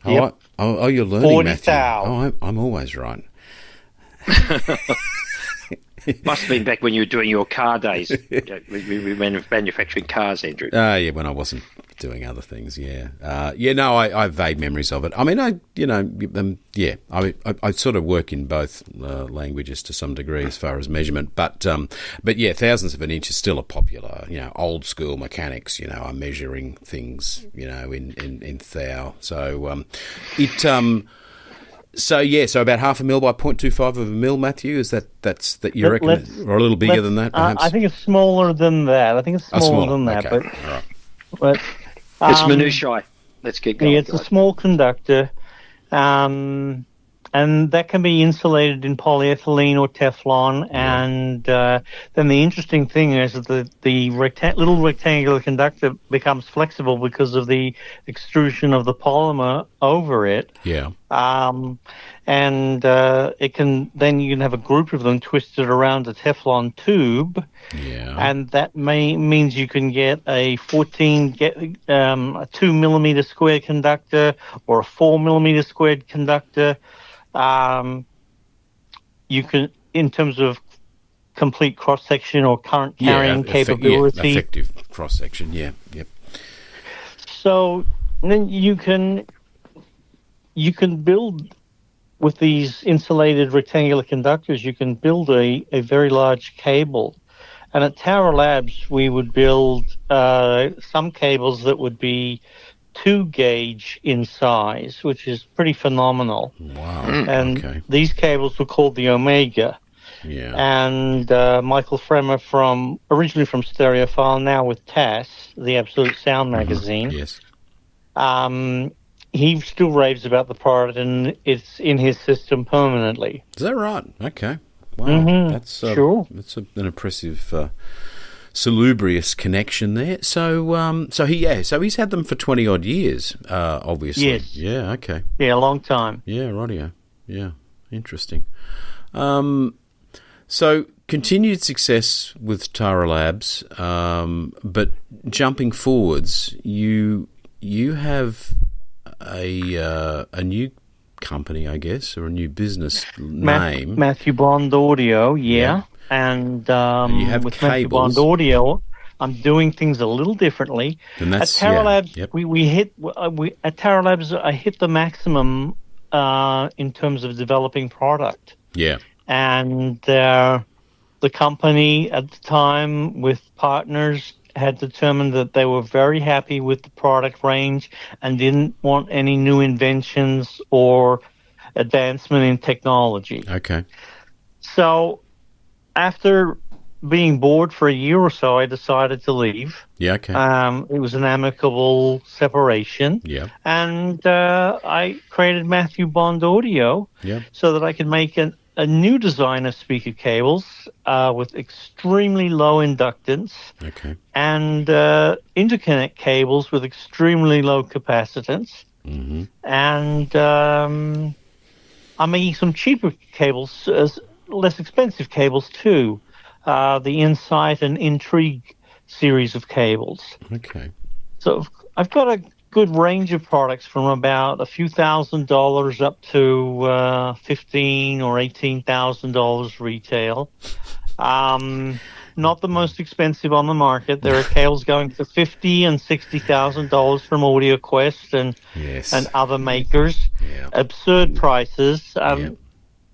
Yep. Oh, you're learning, 40 Matthew. thou. Oh, I'm always right. Must have been back when you were doing your car days. We were manufacturing cars, Andrew. Yeah, when I wasn't doing other things. Yeah, I have vague memories of it. I mean, I sort of work in both languages to some degree as far as measurement, but yeah, thousandths of an inch is still a popular. Old school mechanics, are measuring things, in thou. So So about half a mil by 0.25 of a mil, Matthew. Is that you reckon, or a little bigger than that? Perhaps? I think it's smaller than that. Okay. But it's minutiae. Let's get going. Yeah, it's a small conductor, and that can be insulated in polyethylene or Teflon. Yeah. And then the interesting thing is that the little rectangular conductor becomes flexible because of the extrusion of the polymer over it. Yeah. And you can have a group of them twisted around a Teflon tube. Yeah. And that means you can get a 2 millimeter square conductor or a 4 millimeter squared conductor. You can, in terms of complete cross section or current carrying capability, effective cross section. Yeah. Yep. So then you can build with these insulated rectangular conductors. You can build a very large cable, and at Tower Labs we would build some cables that would be 2 gauge in size, which is pretty phenomenal. Wow. And these cables were called the Omega. Yeah. And Michael Fremer, originally from Stereophile, now with TAS, the Absolute Sound magazine. Yes. He still raves about the product, and it's in his system permanently. Is that right? Okay. Wow. That's sure. That's an impressive salubrious connection there. So he's had them for 20 odd years, obviously. Yes. Yeah, okay. Yeah, a long time. Yeah, rightio. Yeah, interesting. So continued success with Tara Labs, but jumping forwards, you have a new company, I guess, or a new business name. Matthew Bond Audio, yeah. And you have with cables. Matthew Bond Audio, I'm doing things a little differently. And that's, at Tara Labs, yep. At Tara Labs, I hit the maximum in terms of developing product. Yeah. And the company at the time with partners had determined that they were very happy with the product range and didn't want any new inventions or advancement in technology. Okay. So after being bored for a year or so, I decided to leave. Yeah, okay. It was an amicable separation. Yeah. And I created Matthew Bond Audio so that I could make a new design of speaker cables with extremely low inductance and interconnect cables with extremely low capacitance. Mm-hmm. And I'm making some cheaper cables, less expensive cables too, the Insight and Intrigue series of cables. Okay. So I've got a good range of products from about a few $1,000s up to $15,000 or $18,000 retail. Not the most expensive on the market. There are cables going for $50,000 and $60,000 from AudioQuest and other makers. Yeah. Absurd prices.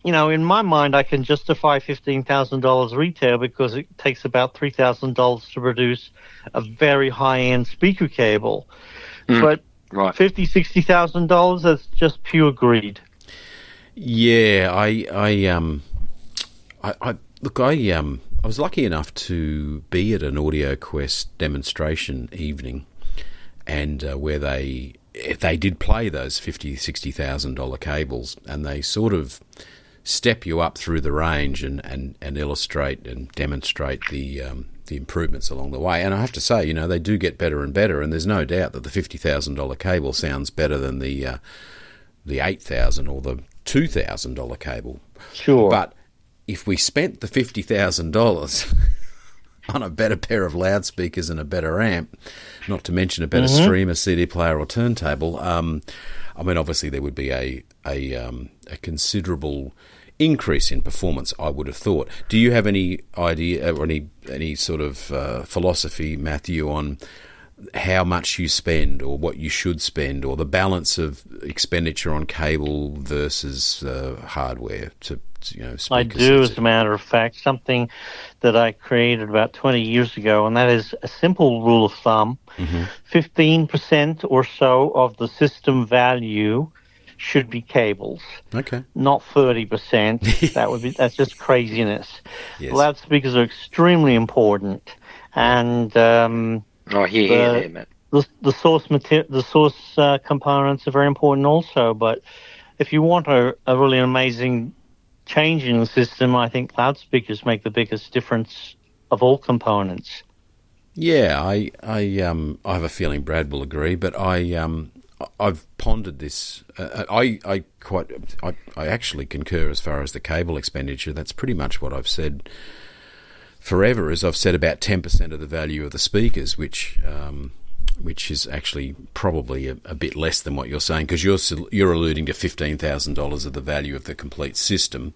You know, in my mind, I can justify $15,000 retail because it takes about $3,000 to produce a very high-end speaker cable. But $50,000, $60,000, that's just pure greed. Yeah, I was lucky enough to be at an AudioQuest demonstration evening, and where they did play those $50,000, $60,000 cables, and they sort of step you up through the range and illustrate and demonstrate the improvements along the way. And I have to say, you know, they do get better and better, and there's no doubt that the $50,000 cable sounds better than the $8,000 or the $2,000 cable. Sure. But if we spent the $50,000 on a better pair of loudspeakers and a better amp, not to mention a better streamer, CD player or turntable, I mean, obviously there would be a considerable increase in performance, I would have thought. Do you have any idea or any sort of philosophy, Matthew, on how much you spend or what you should spend, or the balance of expenditure on cable versus hardware to speakers? I do, as a matter of fact, something that I created about 20 years ago, and that is a simple rule of thumb. 15% or so of the system value should be cables. Okay. Not 30%. That's just craziness. Yes. Loudspeakers are extremely important, and Matt. The source components are very important also. But if you want a really amazing change in the system, I think loudspeakers make the biggest difference of all components. Yeah, I have a feeling Brad will agree, but I've pondered this. I actually concur as far as the cable expenditure. That's pretty much what I've said forever. Is I've said about 10% of the value of the speakers, which is actually probably a bit less than what you're saying, because you're alluding to $15,000 of the value of the complete system.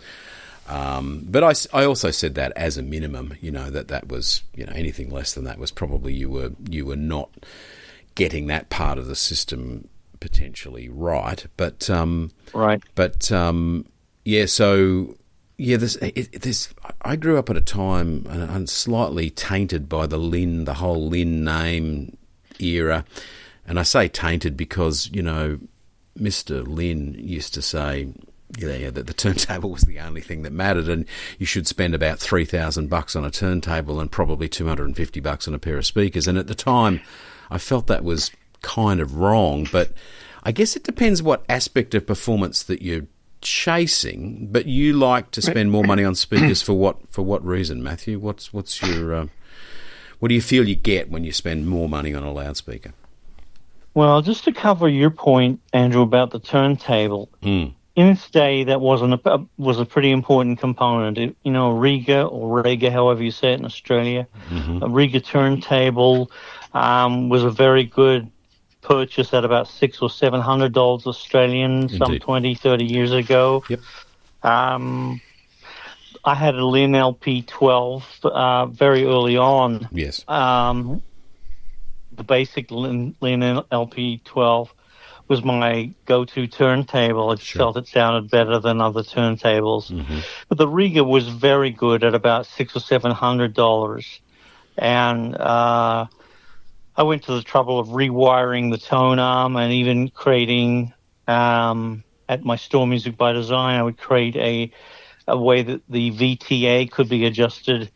But I also said that as a minimum, that was, anything less than that was probably you were not getting that part of the system potentially right. But right. But there's I grew up at a time and slightly tainted by the whole Lin name era, and I say tainted because Mr. Lin used to say that the turntable was the only thing that mattered, and you should spend about $3,000 on a turntable and probably $250 on a pair of speakers. And at the time, I felt that was kind of wrong, but I guess it depends what aspect of performance that you're chasing. But you like to spend more money on speakers for what reason, Matthew? What's your what do you feel you get when you spend more money on a loudspeaker? Well, just to cover your point, Andrew, about the turntable, in its day, that was a pretty important component. A Riga or Rega, however you say it in Australia, a Riga turntable was a very good purchase at about $600 or $700 Australian, some 20, 30 years ago. Yep. I had a Lin LP12 very early on. Yes. The basic Lin LP12 was my go-to turntable. I just felt it sounded better than other turntables. But the Riga was very good at about $600 or $700. And I went to the trouble of rewiring the tone arm and even creating, at my Store Music by Design, I would create a way that the VTA could be adjusted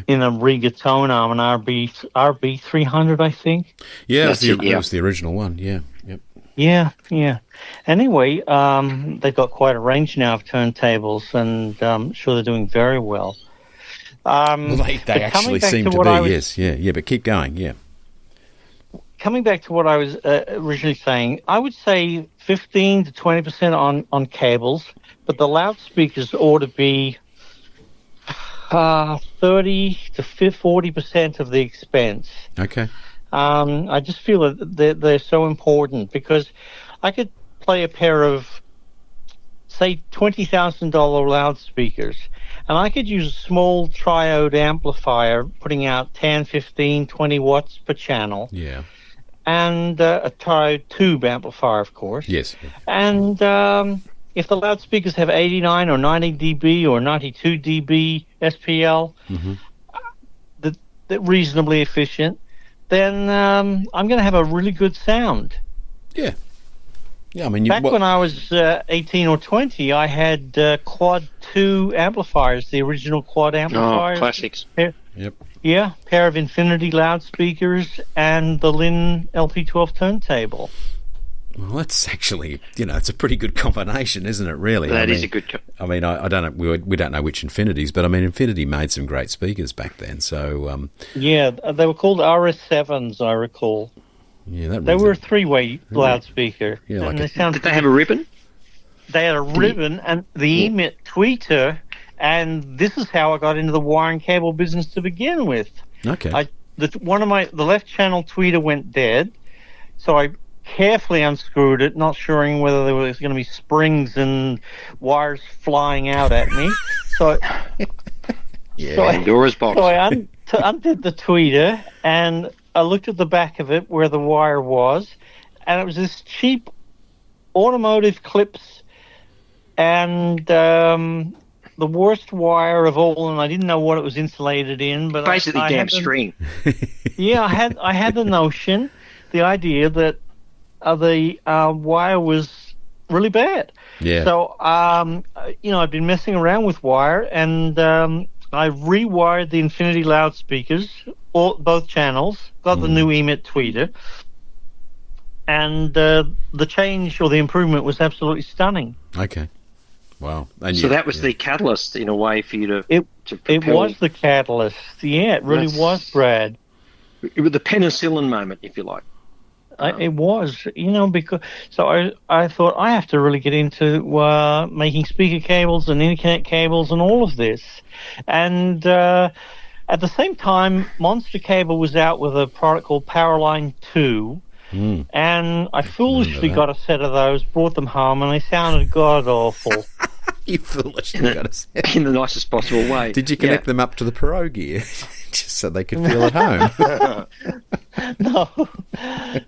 in a Riga tone arm, an RB 300, I think. Yeah, that was the original one, yeah. Yep. Yeah. Anyway, they've got quite a range now of turntables, and I'm sure they're doing very well. They actually seem to be, yes. Yeah, but keep going, yeah. Coming back to what I was originally saying, I would say 15 to 20% on cables, but the loudspeakers ought to be 30 to 40% of the expense. Okay. I just feel that they're so important, because I could play a pair of, say, $20,000 loudspeakers, and I could use a small triode amplifier putting out 10, 15, 20 watts per channel. Yeah. And a triode tube amplifier, of course. Yes. And if the loudspeakers have 89 or 90 dB or 92 dB SPL, they're reasonably efficient, then I'm going to have a really good sound. Yeah. Yeah, I mean... Back when I was 18 or 20, I had Quad 2 amplifiers, the original Quad amplifiers. Oh, classics. Yep. Yeah, pair of Infinity loudspeakers and the Lin LP12 turntable. Well, that's actually, it's a pretty good combination, isn't it, really? That is a good... I mean, I don't know, we don't know which Infinities, but I mean, Infinity made some great speakers back then, so... Yeah, they were called RS7s, I recall. Yeah, they were a three-way loudspeaker. Yeah, like did they have a ribbon? They had a ribbon and the emit tweeter, and this is how I got into the wire and cable business to begin with. Okay. The left channel tweeter went dead, so I carefully unscrewed it, not sure whether there was going to be springs and wires flying out at me. Pandora's box. So I undid the tweeter, and I looked at the back of it where the wire was, and it was this cheap automotive clips and the worst wire of all, and I didn't know what it was insulated in. But basically damn string. Yeah, I had the notion, the idea that the wire was really bad. Yeah. So, I've been messing around with wire, and I rewired the Infinity loudspeakers, both channels, got the new emit tweeter, and the change or the improvement was absolutely stunning. Okay. Wow. And so that was the catalyst, in a way, for you to propel. It was the catalyst. Yeah, it really was, Brad. It was the penicillin moment, if you like. It was, because... So I thought, I have to really get into making speaker cables and interconnect cables and all of this. And at the same time, Monster Cable was out with a product called Powerline 2. And I foolishly got a set of those, brought them home, and they sounded god-awful. You foolishly got a set. In the nicest possible way. Did you connect them up to the Pro gear just so they could feel at home? No.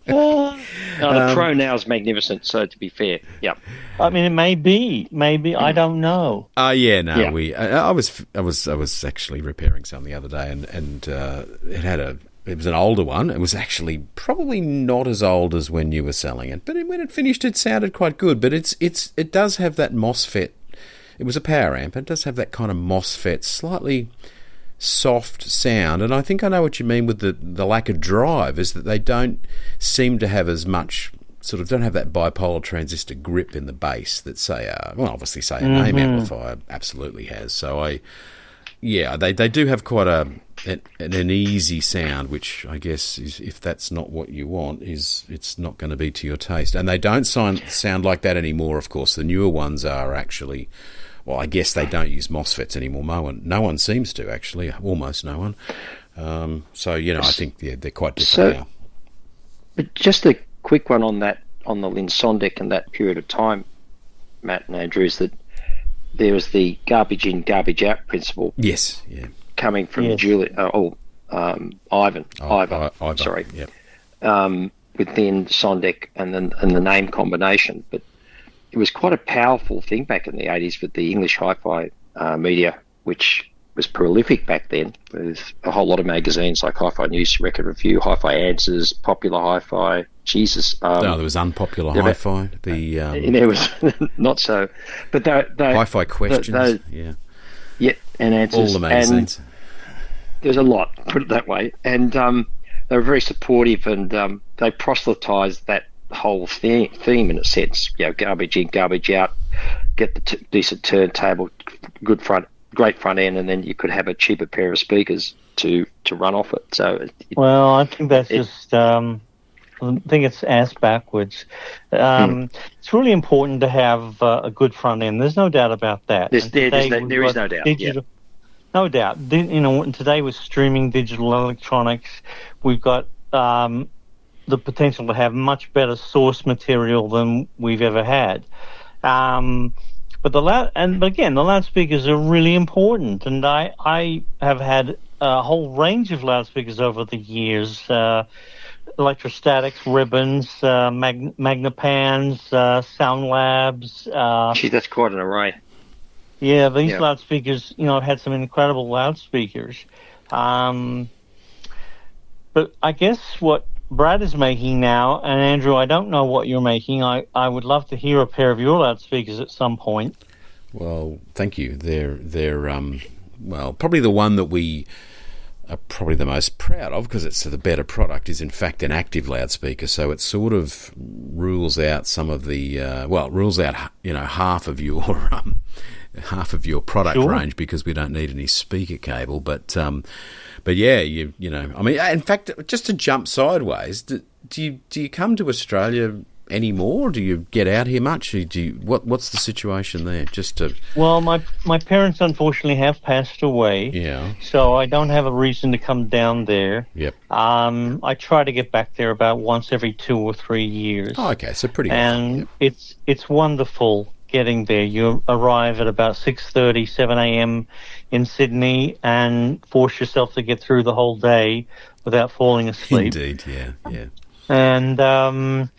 The Pro now is magnificent, so to be fair, yeah. I mean, it may be, I don't know. Yeah, no, yeah. I was actually repairing some the other day, and it was an older one. It was actually probably not as old as when you were selling it, but when it finished, it sounded quite good. But it does have that MOSFET. It was a power amp. It does have that kind of MOSFET, slightly soft sound, and I think I know what you mean with the lack of drive, is that they don't seem to have as much, don't have that bipolar transistor grip in the bass that obviously a name amplifier absolutely has. So they do have quite an easy sound, which I guess is, if that's not what you want, it's not going to be to your taste. And they don't sound like that anymore. Of course, the newer ones are actually. Well, I guess they don't use MOSFETs anymore. No one seems to, actually. Almost no one. So, I think they're quite different now. But just a quick one on that, on the Lynn Sondek and that period of time, Matt and Andrew, is that there was the garbage in, garbage out principle. Yes, yeah. Coming from Ivan. Sorry. Yep. Within Sondek and the name combination. But it was quite a powerful thing back in the 80s with the English hi-fi media, which was prolific back then, with a whole lot of magazines like Hi-Fi News, Record Review, Hi-Fi Answers, Popular Hi-Fi. Jesus. No, there was Unpopular Hi-Fi. There was not so. But Hi-Fi Questions. Yeah, and Answers. All the magazines. And there's a lot, put it that way. And they were very supportive, and they proselytised that whole theme in a sense. Garbage in, garbage out, get the decent turntable, great front end, and then you could have a cheaper pair of speakers to run off it. So I think that's I think it's ass backwards. It's really important to have a good front end. There's no doubt about that. There is no doubt. No doubt. Today with streaming digital electronics, we've got the potential to have much better source material than we've ever had. But the loudspeakers are really important, and I have had a whole range of loudspeakers over the years. Electrostatics, ribbons, Magnapans, Sound Labs. Gee, that's quite an array. Yeah, these loudspeakers, I've had some incredible loudspeakers. But I guess what Brad is making now, and Andrew, I don't know what you're making. I would love to hear a pair of your loudspeakers at some point. Well, thank you. They're probably the one that we are probably the most proud of, because it's the better product, is in fact an active loudspeaker. So it sort of rules out some of the half of your product range, because we don't need any speaker cable. But yeah, in fact, just to jump sideways, do you come to Australia anymore? Do you get out here much? What's the situation there? Well, my parents unfortunately have passed away. Yeah. So I don't have a reason to come down there. Yep. I try to get back there about once every 2 or 3 years. Oh, okay, so pretty. And it's wonderful getting there. You arrive at about 6:30, 7 a.m. in Sydney and force yourself to get through the whole day without falling asleep. Indeed, yeah. And I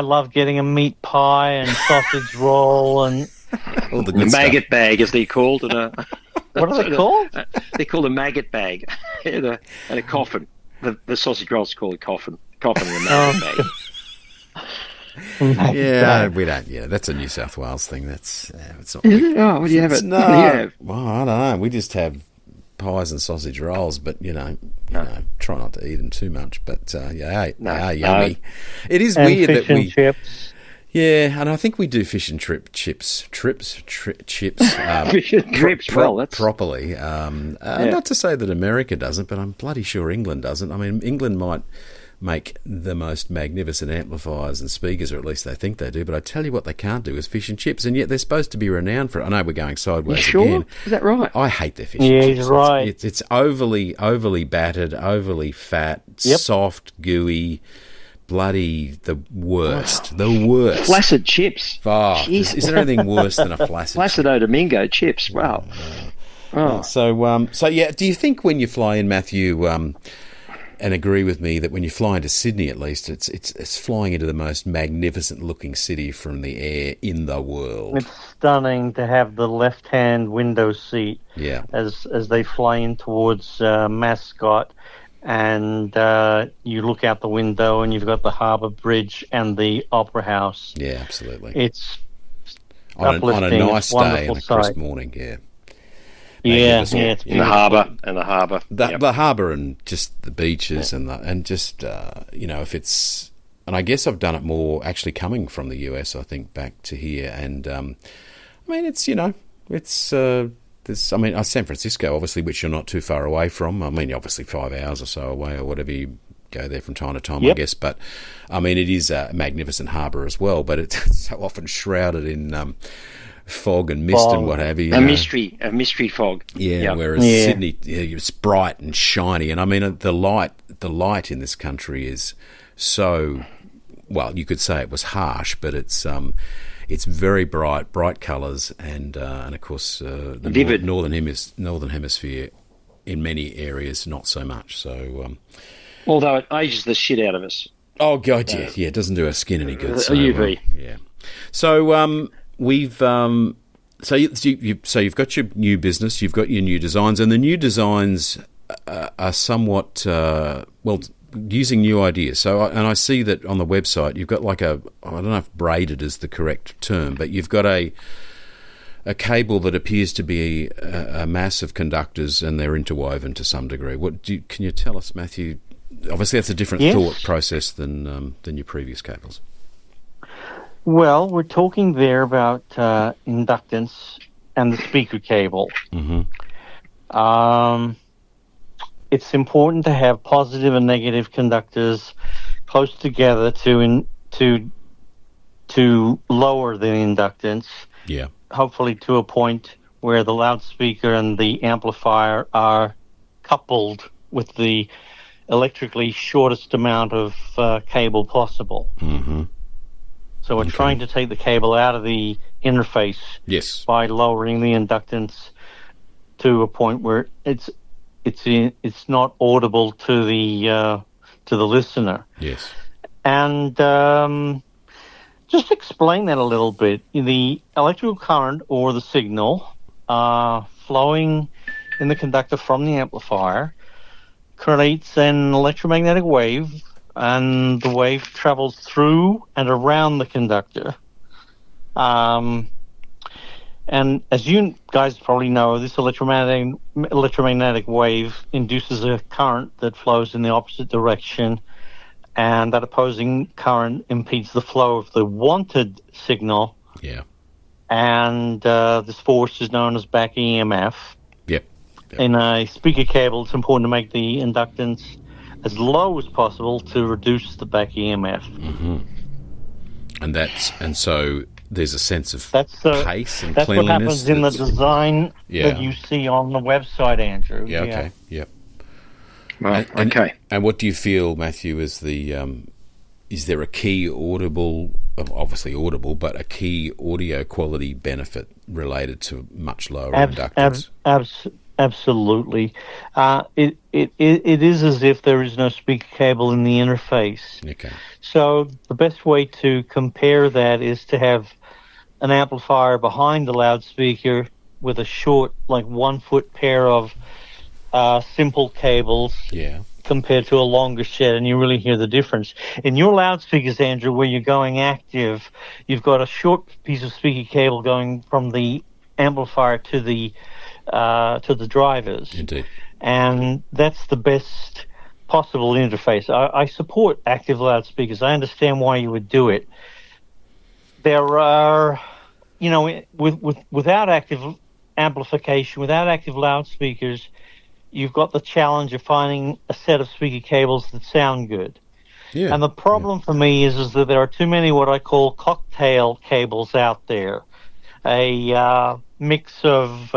love getting a meat pie and sausage roll and all the good maggot bag, as they're called. What are they called? They're called a maggot bag and a coffin. The sausage roll's called a coffin. Coffin and a maggot bag. We don't. Yeah, that's a New South Wales thing. It's not. What do you have it? No, yeah. Well, I don't know. We just have pies and sausage rolls, but try not to eat them too much. But they are yummy. It is and weird fish that and chips. Yeah, and I think we do fish and chips. Fish and trips, properly. Not to say that America doesn't, but I'm bloody sure England doesn't. I mean, England might make the most magnificent amplifiers and speakers, or at least they think they do, but I tell you what they can't do is fish and chips, and yet they're supposed to be renowned for it. I know we're going sideways again. Is that right? I hate their fish and chips. Yeah, he's right. It's overly battered, overly fat, soft, gooey, bloody the worst. The worst. Flaccid chips. Oh, is there anything worse than a flaccid Placido Domingo chips? Wow. So yeah, do you think when you fly in, Matthew, and agree with me that when you fly into Sydney, at least, it's flying into the most magnificent looking city from the air in the world? It's stunning to have the left-hand window seat as they fly in towards Mascot, and you look out the window and you've got the Harbour Bridge and the Opera House. Yeah, absolutely. It's on a nice day, on a crisp sight. morning, yeah. It's in the harbour the harbour and just the beaches and just if it's, and I guess I've done it more actually coming from the US, I think, back to here, and I mean it's San Francisco, obviously, which you're not too far away from. I mean, obviously 5 hours or so away or whatever. You go there from time to time, I guess. But, I mean, it is a magnificent harbour as well, but it's so often shrouded in fog and mist and what have you. A mystery fog. Yeah, whereas Sydney, it's bright and shiny. And, I mean, the light in this country is so, well, you could say it was harsh, but it's very bright colours, and of course the vivid northern hemisphere in many areas not so much. So, although it ages the shit out of us. Oh God, yeah, it doesn't do our skin any good. So, UV, yeah. So we've so you've got your new business, you've got your new designs, and the new designs are somewhat using new ideas. So, and I see that on the website you've got like I don't know if braided is the correct term, but you've got a cable that appears to be a mass of conductors, and they're interwoven to some degree. Can you tell us, Matthew? Obviously, that's a different thought process than your previous cables. Well, we're talking there about inductance and the speaker cable. Mm-hmm. It's important to have positive and negative conductors close together to lower the inductance. Yeah. Hopefully to a point where the loudspeaker and the amplifier are coupled with the electrically shortest amount of cable possible. Mm-hmm. So we're trying to take the cable out of the interface by lowering the inductance to a point where it's not audible to the listener. Yes. And just explain that a little bit. The electrical current or the signal flowing in the conductor from the amplifier creates an electromagnetic wave, and the wave travels through and around the conductor. And as you guys probably know, this electromagnetic wave induces a current that flows in the opposite direction, and that opposing current impedes the flow of the wanted signal. Yeah. And this force is known as back EMF. Yep. In a speaker cable, it's important to make the inductance as low as possible to reduce the back EMF. Mm-hmm. And so there's a sense of pace and that's cleanliness. That's what happens in the design that you see on the website, Andrew. Yeah, okay, yep. Right, okay. And what do you feel, Matthew, is is there a key obviously audible, but a key audio quality benefit related to much lower inductance? Absolutely. It is as if there is no speaker cable in the interface. Okay. So the best way to compare that is to have an amplifier behind the loudspeaker with a short, like 1 foot pair of simple cables. Yeah. Compared to a longer shed, and you really hear the difference. In your loudspeakers, Andrew, where you're going active, you've got a short piece of speaker cable going from the amplifier to the drivers. Indeed. And that's the best possible interface. I support active loudspeakers. I understand why you would do it. There are, without active amplification, without active loudspeakers, you've got the challenge of finding a set of speaker cables that sound good. Yeah. And the problem for me is that there are too many what I call cocktail cables out there. A mix of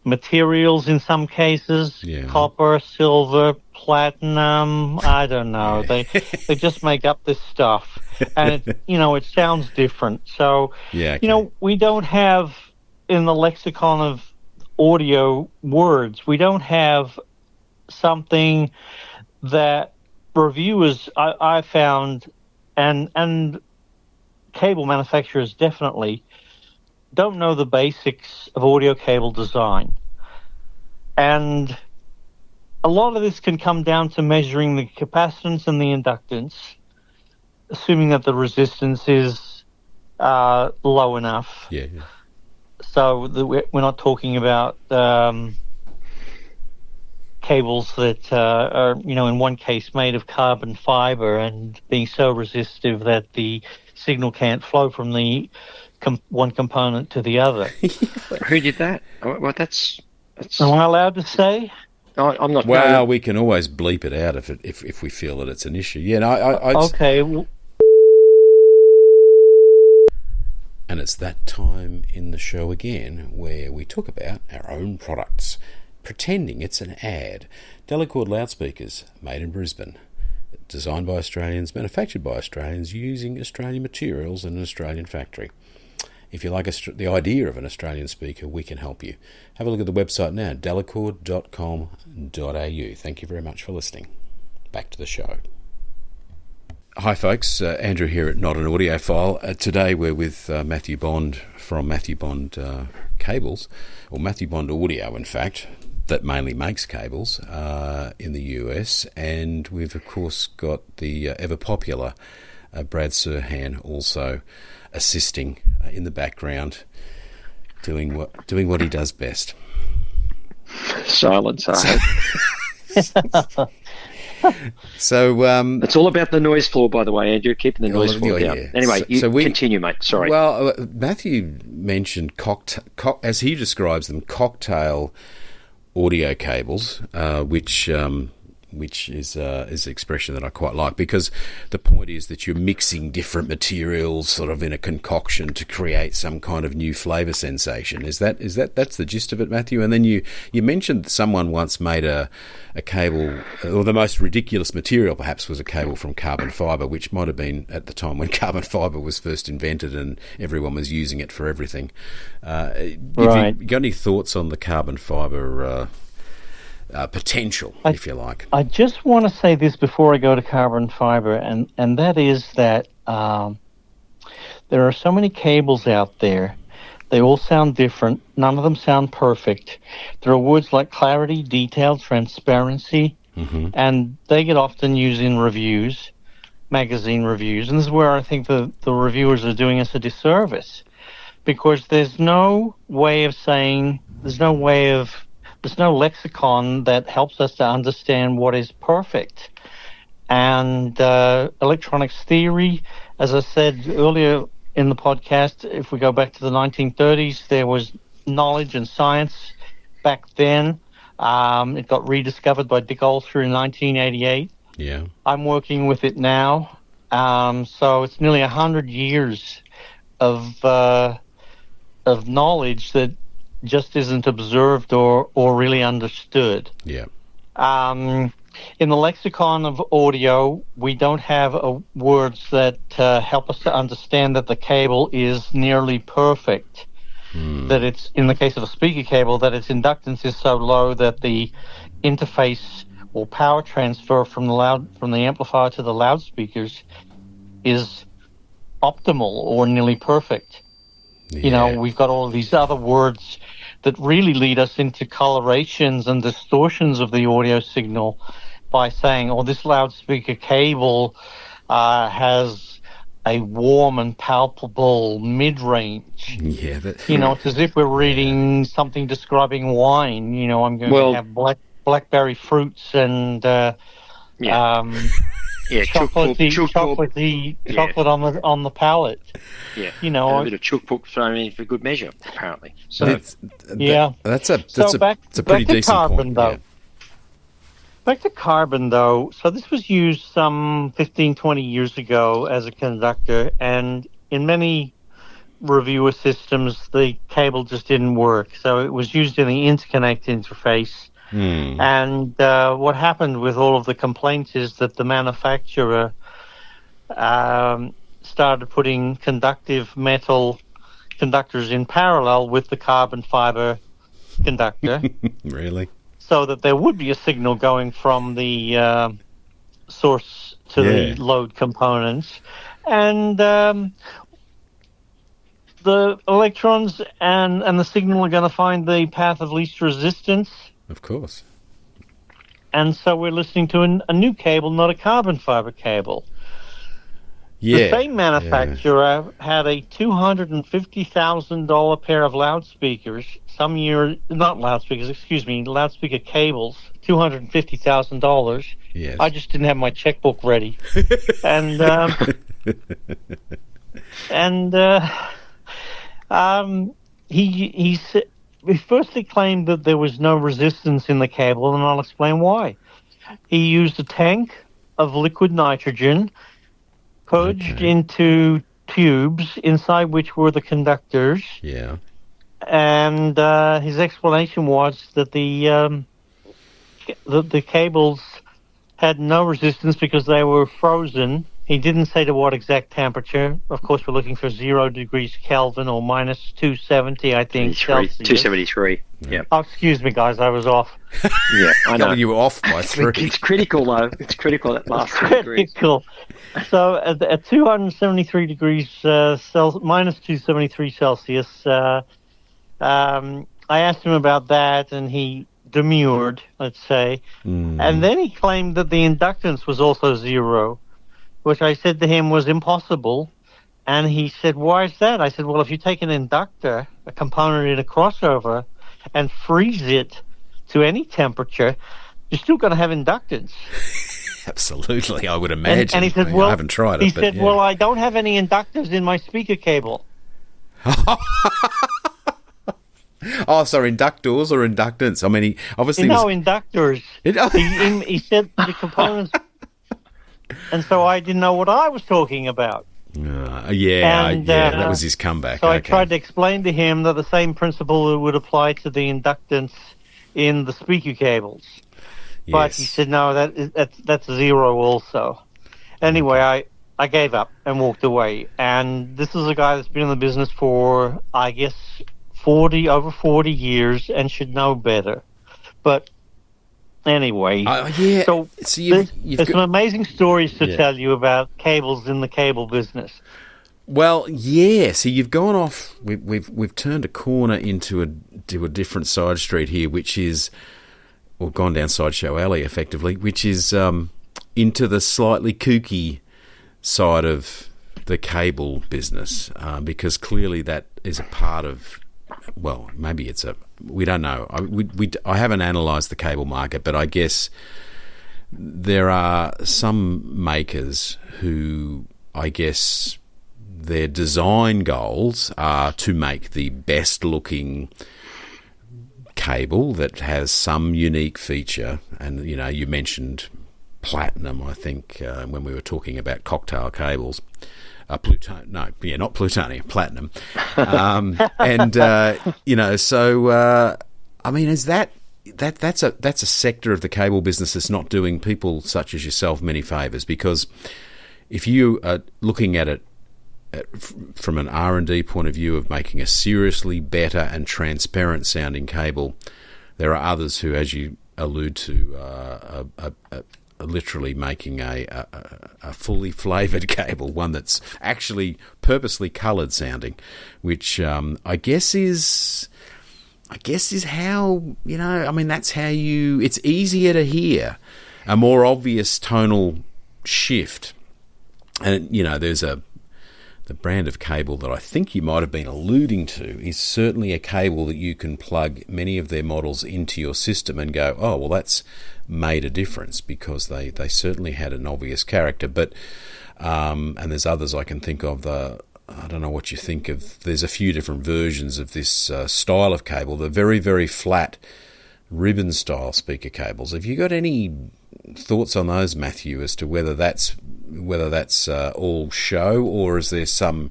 materials in some cases, copper, silver, platinum, I don't know. They just make up this stuff. And, it sounds different. So, we don't have in the lexicon of audio words, we don't have something that reviewers I found and cable manufacturers definitely don't know the basics of audio cable design. And a lot of this can come down to measuring the capacitance and the inductance, assuming that the resistance is low enough. Yeah. So we're not talking about cables that are, in one case made of carbon fiber and being so resistive that the signal can't flow from the one component to the other. Who did that? Well, that's. Am I allowed to say? I'm not. Well, no. we can always bleep it out if we feel that it's an issue. Yeah, no, okay. And it's that time in the show again where we talk about our own products, pretending it's an ad. Delacord loudspeakers, made in Brisbane, designed by Australians, manufactured by Australians, using Australian materials in an Australian factory. If you like the idea of an Australian speaker, we can help you. Have a look at the website now, delacord.com.au. Thank you very much for listening. Back to the show. Hi folks, Andrew here at Not an Audiophile. Today we're with Matthew Bond from Matthew Bond Cables, or Matthew Bond Audio in fact, that mainly makes cables in the US, and we've of course got the ever popular Brad Serhan also assisting in the background, doing what he does best. Silence. So it's all about the noise floor, by the way, Andrew. Keeping the noise floor down. Yeah. Anyway, continue, mate. Sorry. Well, Matthew mentioned as he describes them, cocktail audio cables, which is an expression that I quite like, because the point is that you're mixing different materials sort of in a concoction to create some kind of new flavour sensation. That's the gist of it, Matthew? And then you mentioned that someone once made a cable, or the most ridiculous material perhaps was a cable from carbon fibre, which might have been at the time when carbon fibre was first invented and everyone was using it for everything. Right. Have you got any thoughts on the carbon fibre potential, if you like? I just want to say this before I go to carbon fibre, and that is that there are so many cables out there. They all sound different. None of them sound perfect. There are words like clarity, detail, transparency, and they get often used in reviews, magazine reviews, and this is where I think the reviewers are doing us a disservice, because there's no lexicon that helps us to understand what is perfect. And electronics theory, as I said earlier in the podcast, if we go back to the 1930s, there was knowledge and science back then. It got rediscovered by Dick Olser in 1988. Yeah. I'm working with it now. So it's nearly 100 years of knowledge that just isn't observed or really understood. Yeah. In the lexicon of audio, we don't have words that help us to understand that the cable is nearly perfect. That it's, in the case of a speaker cable, that its inductance is so low that the interface or power transfer from the amplifier to the loudspeakers is optimal or nearly perfect. Yeah. You know, we've got all of these other words that really lead us into colorations and distortions of the audio signal by saying, oh, this loudspeaker cable has a warm and palpable mid-range. Yeah. It's as if we're reading something describing wine. I'm going to have blackberry fruits and chocolate on the palate. Yeah, a bit of chook thrown in for good measure, apparently. So that's a pretty decent carbon, point. Though. Yeah. Back to carbon, though. So this was used some 15, 20 years ago as a conductor, and in many reviewer systems, the cable just didn't work. So it was used in the interconnect interface. And what happened with all of the complaints is that the manufacturer started putting conductive metal conductors in parallel with the carbon fiber conductor. Really? So that there would be a signal going from the source to the load components. And the electrons and the signal are going to find the path of least resistance. Of course. And so we're listening to a new cable, not a carbon fiber cable. Yeah. The same manufacturer had a $250,000 pair of loudspeakers loudspeaker cables, $250,000. Yes. I just didn't have my checkbook ready. He firstly claimed that there was no resistance in the cable, and I'll explain why. He used a tank of liquid nitrogen purged into tubes, inside which were the conductors. Yeah. And his explanation was that the cables had no resistance because they were frozen. He didn't say to what exact temperature. Of course, we're looking for 0 degrees Kelvin or minus 270, I think, Celsius. 273. Yeah. Oh, excuse me, guys, I was off. Yeah, I know. You were off by 3. It's critical, though. It's critical that last 3 degrees. Critical. So at 273 degrees minus 273 Celsius, I asked him about that, and he demurred, let's say. And then he claimed that the inductance was also 0, which I said to him was impossible. And he said, why is that? I said, well, if you take an inductor, a component in a crossover, and freeze it to any temperature, you're still going to have inductance. Absolutely, I would imagine. And he said, well, I haven't tried it. He said, well, I don't have any inductors in my speaker cable. Oh, sorry, inductors or inductance? I mean, he obviously inductors. He said the components, and so I didn't know what I was talking about. That was his comeback. So I tried to explain to him that the same principle would apply to the inductance in the speaker cables. Yes. But he said, no, that's 0 also. Anyway, I gave up and walked away. And this is a guy that's been in the business for, I guess, over 40 years and should know better. But anyway, so there's some amazing stories to tell you about cables in the cable business. Well, yeah. So you've gone off. We've turned a corner into a different side street here, which is, or gone down Sideshow Alley, effectively, which is into the slightly kooky side of the cable business, because clearly that is a part of. Well, maybe we don't know. I haven't analysed the cable market, but I guess there are some makers who, I guess, their design goals are to make the best looking cable that has some unique feature. And, you mentioned platinum, I think, when we were talking about cocktail cables. Not plutonium, platinum. I mean, is that's a sector of the cable business that's not doing people such as yourself many favours, because if you are looking at it from an R&D point of view of making a seriously better and transparent sounding cable, there are others who, as you allude to, are literally making a fully flavoured cable, one that's actually purposely coloured sounding, which I guess is how, I mean, that's how it's easier to hear a more obvious tonal shift. And, there's the brand of cable that I think you might have been alluding to is certainly a cable that you can plug many of their models into your system and go, oh, well, that's made a difference, because they certainly had an obvious character. But and there's others I can think of. I don't know what you think of. There's a few different versions of this style of cable. The very, very flat ribbon style speaker cables. Have you got any thoughts on those, Matthew, as to whether that's all show, or is there some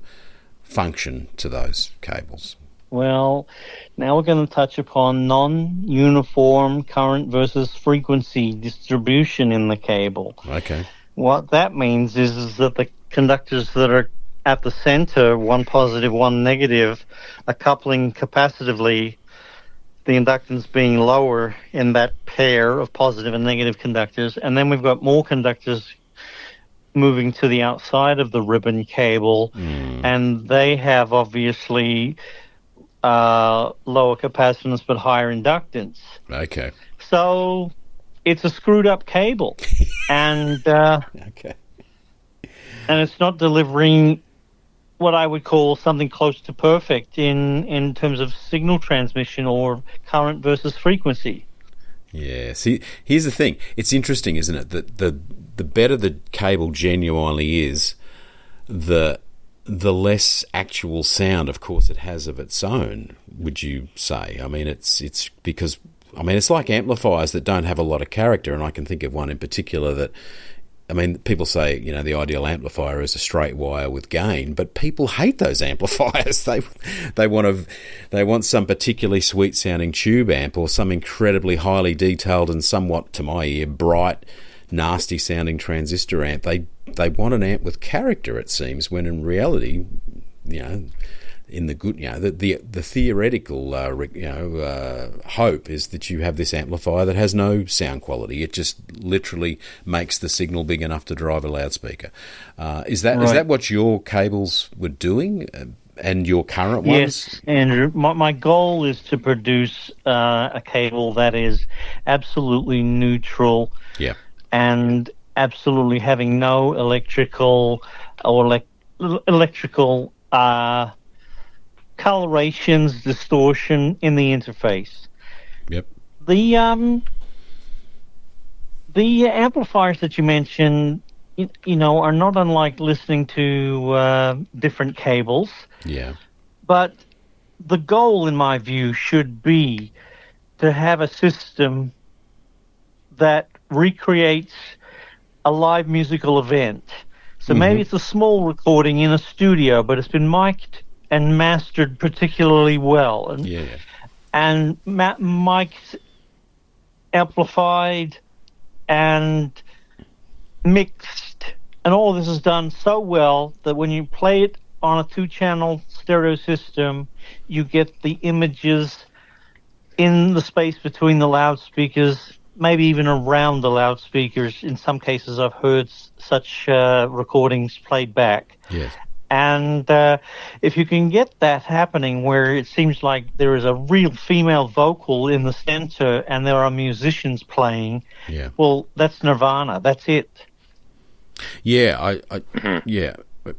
function to those cables? Well, now we're going to touch upon non-uniform current versus frequency distribution in the cable. Okay. What that means is that the conductors that are at the center, one positive, one negative, are coupling capacitively, the inductance being lower in that pair of positive and negative conductors. And then we've got more conductors moving to the outside of the ribbon cable, and they have obviously lower capacitance but higher inductance. Okay. So it's a screwed up cable, and okay, and it's not delivering what I would call something close to perfect in terms of signal transmission or current versus frequency. Yeah. See, here's the thing. It's interesting, isn't it? That the better the cable genuinely is, the the less actual sound, of course, it has of its own, would you say? I mean, it's because, I mean, it's like amplifiers that don't have a lot of character, and I can think of one in particular that, I mean, people say, you know, the ideal amplifier is a straight wire with gain, but people hate those amplifiers. They want some particularly sweet sounding tube amp or some incredibly highly detailed and somewhat, to my ear, bright, nasty sounding transistor amp. They want an amp with character, it seems, when in reality, you know, in the good, you know, the theoretical, hope is that you have this amplifier that has no sound quality. It just literally makes the signal big enough to drive a loudspeaker. Is that what your cables were doing, and your current ones? Yes, Andrew. My goal is to produce a cable that is absolutely neutral. Yeah. And absolutely having no electrical or electrical colorations, distortion in the interface. Yep. The amplifiers that you mentioned, you know, are not unlike listening to different cables. Yeah. But the goal, in my view, should be to have a system that recreates a live musical event. So maybe it's a small recording in a studio, but it's been mic'd and mastered particularly well. And mic'd, amplified, and mixed. And all this is done so well that when you play it on a 2-channel stereo system, you get the images in the space between the loudspeakers, maybe even around the loudspeakers. In some cases, I've heard such recordings played back. Yes. And if you can get that happening where it seems like there is a real female vocal in the center and there are musicians playing, well, that's nirvana. That's it. Yeah, I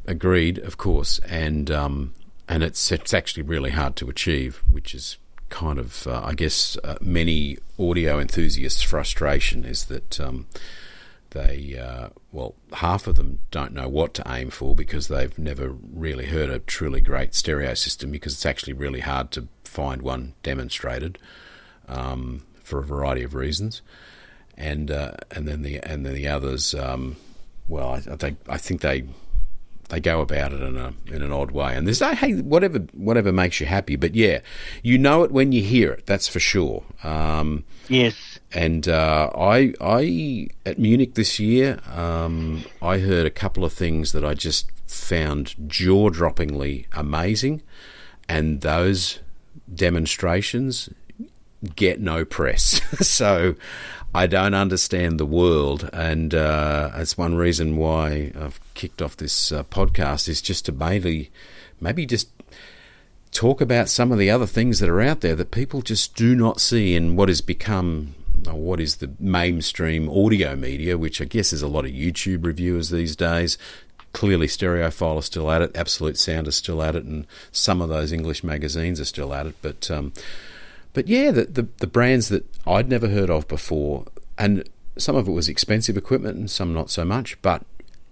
agreed, of course. And it's actually really hard to achieve, which is kind of, I guess, many audio enthusiasts' frustration is that half of them don't know what to aim for because they've never really heard a truly great stereo system, because it's actually really hard to find one demonstrated for a variety of reasons, and then the others, I think they go about it in an odd way, and there's whatever makes you happy, but yeah, you know it when you hear it. That's for sure. Yes. And I at Munich this year, I heard a couple of things that I just found jaw-droppingly amazing, and those demonstrations get no press. So I don't understand the world, and that's one reason why I've kicked off this podcast, is just to maybe just talk about some of the other things that are out there that people just do not see in what is the mainstream audio media, which I guess is a lot of YouTube reviewers these days. Clearly Stereophile is still at it, Absolute Sound is still at it, and some of those English magazines are still at it, but yeah, the brands that I'd never heard of before, and some of it was expensive equipment and some not so much, but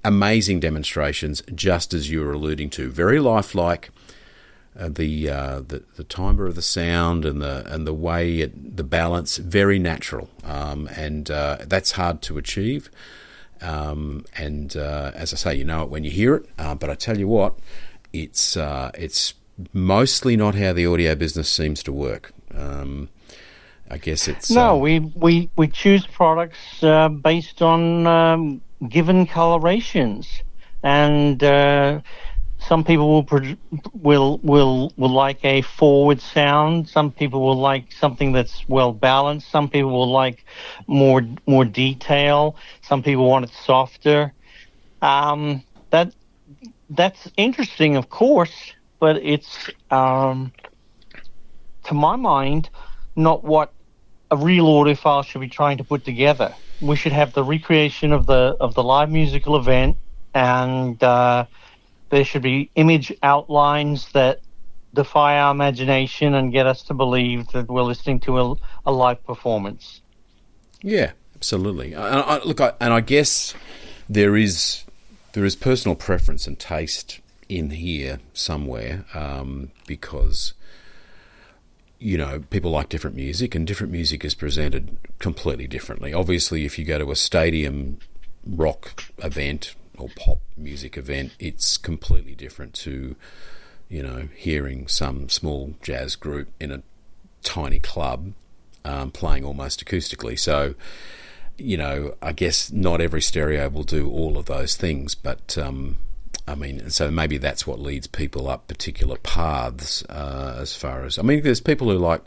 amazing demonstrations, just as you were alluding to, very lifelike. The timbre of the sound and the way the balance, very natural, and that's hard to achieve. And as I say, you know it when you hear it. But I tell you what, it's mostly not how the audio business seems to work. I guess it's we choose products based on given colorations, and some people will like a forward sound. Some people will like something that's well balanced. Some people will like more detail. Some people want it softer. That's interesting, of course, but it's to my mind not what a real audiophile should be trying to put together. We should have the recreation of the live musical event, and there should be image outlines that defy our imagination and get us to believe that we're listening to a live performance. Yeah, absolutely. I guess there is personal preference and taste in here somewhere, because people like different music, and different music is presented completely differently. Obviously, if you go to a stadium rock event or pop music event, it's completely different to hearing some small jazz group in a tiny club playing almost acoustically. So I guess not every stereo will do all of those things, but so maybe that's what leads people up particular paths, as far as... there's people who like...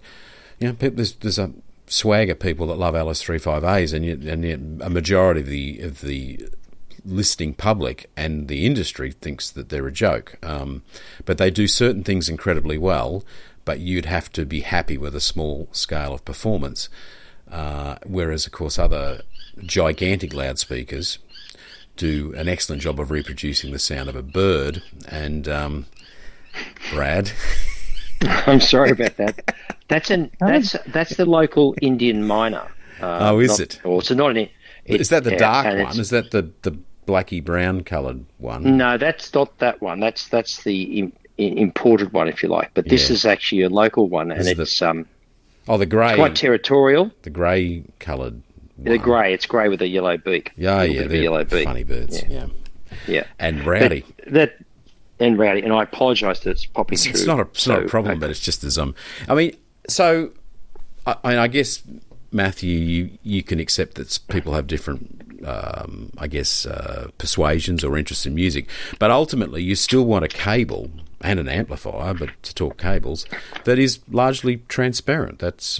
there's a swagger people that love LS35As, and yet a majority of the listening public and the industry thinks that they're a joke. But they do certain things incredibly well, but you'd have to be happy with a small scale of performance. Whereas, of course, other gigantic loudspeakers do an excellent job of reproducing the sound of a bird. And Brad, I'm sorry about that. That's the local Indian miner. Is it? Or it's not an. Is that the dark one? Is that the blacky brown coloured one? No, that's not that one. That's the imported one, if you like. But this is actually a local one, and it's the grey. It's quite territorial. The grey coloured. The grey. It's grey with a yellow beak. They're yellow beak. Funny birds. Yeah. And rowdy. And rowdy. And I apologise that it's popping through. It's not a problem, but it's just as so I guess, Matthew, you can accept that people have different, persuasions or interests in music, but ultimately you still want a cable and an amplifier, but to talk cables, that is largely transparent. That's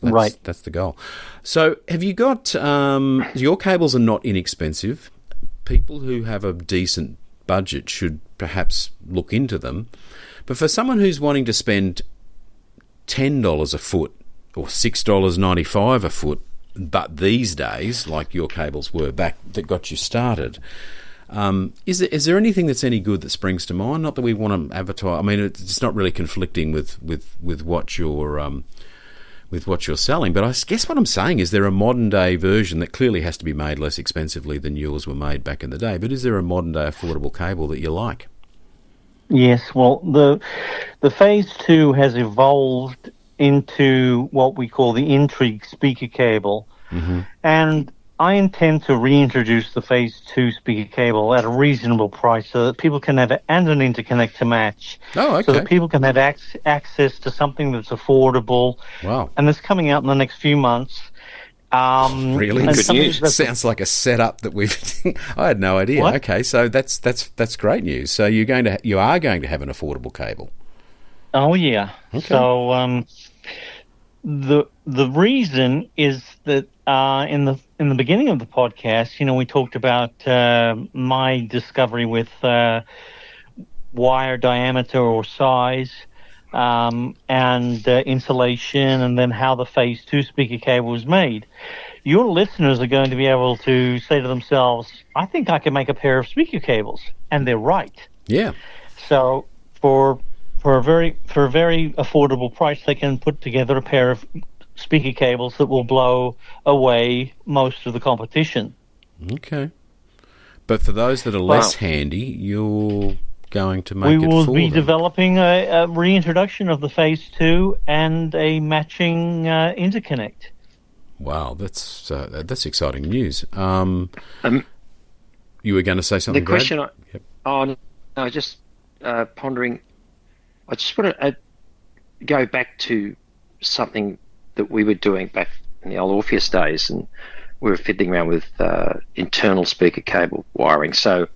right. That's the goal. So have you got your cables are not inexpensive. People who have a decent budget should perhaps look into them. But for someone who's wanting to spend $10 a foot or $6.95 a foot, but these days, like your cables were back that got you started, is there anything that's any good that springs to mind? Not that we want to advertise. It's not really conflicting with what you're selling. But I guess what I'm saying is there a modern day version that clearly has to be made less expensively than yours were made back in the day. But is there a modern day affordable cable that you like? Yes. Well, the Phase 2 has evolved into what we call the Intrigue speaker cable, and I intend to reintroduce the Phase 2 speaker cable at a reasonable price so that people can have it and an interconnect to match. Oh, okay. So that people can have access to something that's affordable. Wow. And that's coming out in the next few months. Really? Good news. Sounds like a setup that we've... I had no idea. What? Okay, so that's great news. So you are going to have an affordable cable. Oh, yeah. Okay. So the reason is that in the beginning of the podcast, we talked about my discovery with wire diameter or size, and insulation, and then how the Phase 2 speaker cable was made. Your listeners are going to be able to say to themselves, I think I can make a pair of speaker cables. And they're right. Yeah. So for a very affordable price, they can put together a pair of speaker cables that will blow away most of the competition. Okay. But for those that are less handy, you're going to make it for them. We will be developing a reintroduction of the Phase 2 and a matching interconnect. Wow, that's exciting news. You were going to say something, the question Brad? I was just pondering. I just want to go back to something that we were doing back in the old Orpheus days, and we were fiddling around with internal speaker cable wiring. So,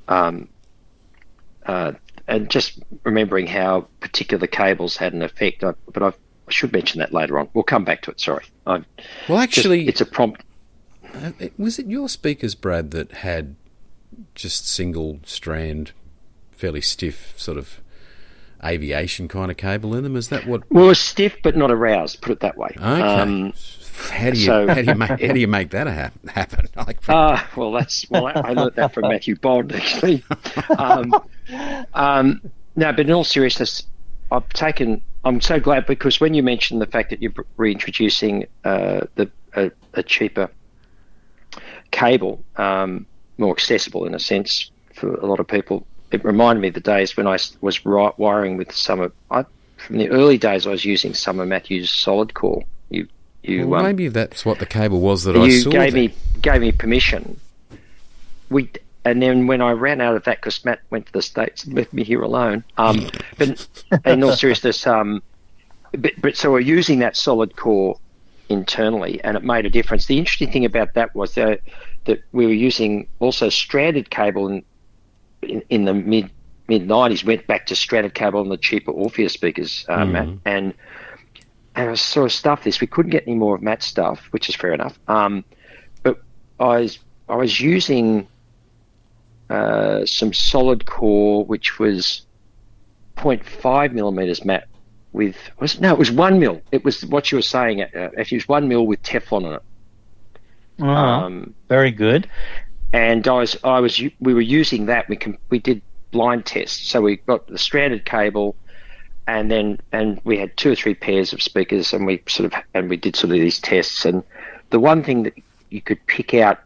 and just remembering how particular cables had an effect. But I should mention that later on. We'll come back to it. Sorry. It's a prompt. Was it your speakers, Brad, that had just single strand, fairly stiff sort of aviation kind of cable in them? Is that what? Well, it was stiff but not aroused. Put it that way. Okay. How do you make that happen? I learned that from Matthew Bond, actually. No, but in all seriousness, I'm so glad, because when you mentioned the fact that you're reintroducing a cheaper cable, more accessible in a sense for a lot of people, it reminded me of the days when I was wiring with from the early days. I was using some of Matthew's solid core. Well, maybe that's what the cable was that I saw. You gave me permission. And then when I ran out of that, because Matt went to the States and left me here alone. But in all seriousness, but so we're using that solid core internally, and it made a difference. The interesting thing about that was that we were using also stranded cable in the mid 90s. Went back to stranded cable on the cheaper Orpheus speakers, Matt, and I was sort of stuffed this. We couldn't get any more of Matt's stuff, which is fair enough. But I was using some solid core, which was 0.5 millimeters, Matt. It was 1 mil. It was what you were saying. Actually, it was 1 mil with Teflon on it. Very good. And we were using that. We did blind tests. So we got the stranded cable, and we had 2 or 3 pairs of speakers, and we did sort of these tests. And the one thing that you could pick out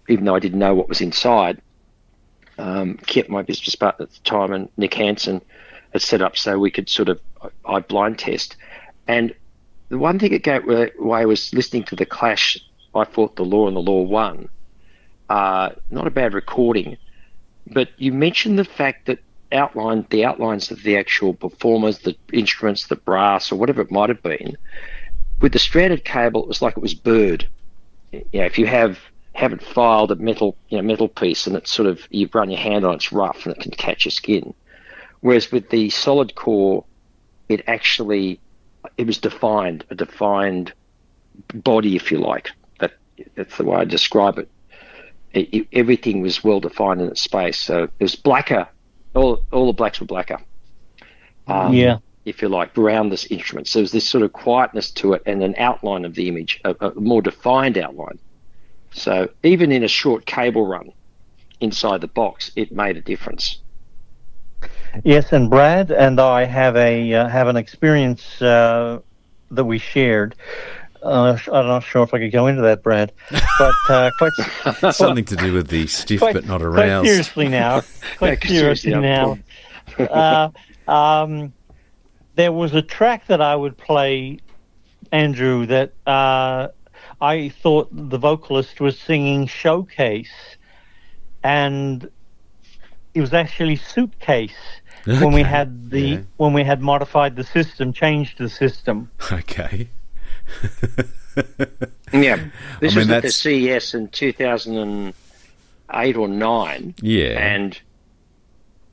even though I didn't know what was inside, Kit, my business partner at the time, and Nick Hansen had set up so we could I blind test. And the one thing it gave away was listening to the Clash, I Fought the Law and the Law Won. Not a bad recording, but you mentioned the fact that the outlines of the actual performers, the instruments, the brass, or whatever it might have been, with the stranded cable, it was like it was bird. If you haven't filed a metal piece and it's you run your hand on it's rough and it can catch your skin. Whereas with the solid core, it was a defined body, if you like. That's the way I describe it. Everything was well defined in its space. So it was blacker. All the blacks were blacker. If you like, around this instrument. So there's this sort of quietness to it and an outline of the image, a more defined outline. So even in a short cable run inside the box, it made a difference. Yes, and Brad and I have an experience that we shared. I'm not sure if I could go into that, Brad, but quite something to do with the stiff but not aroused. Quite seriously now. There was a track that I would play, Andrew, that I thought the vocalist was singing Showcase, and it was actually Suitcase. Okay. When we had modified the system, changed the system. Okay. Yeah, this was at the CES in 2008 or 9. Yeah,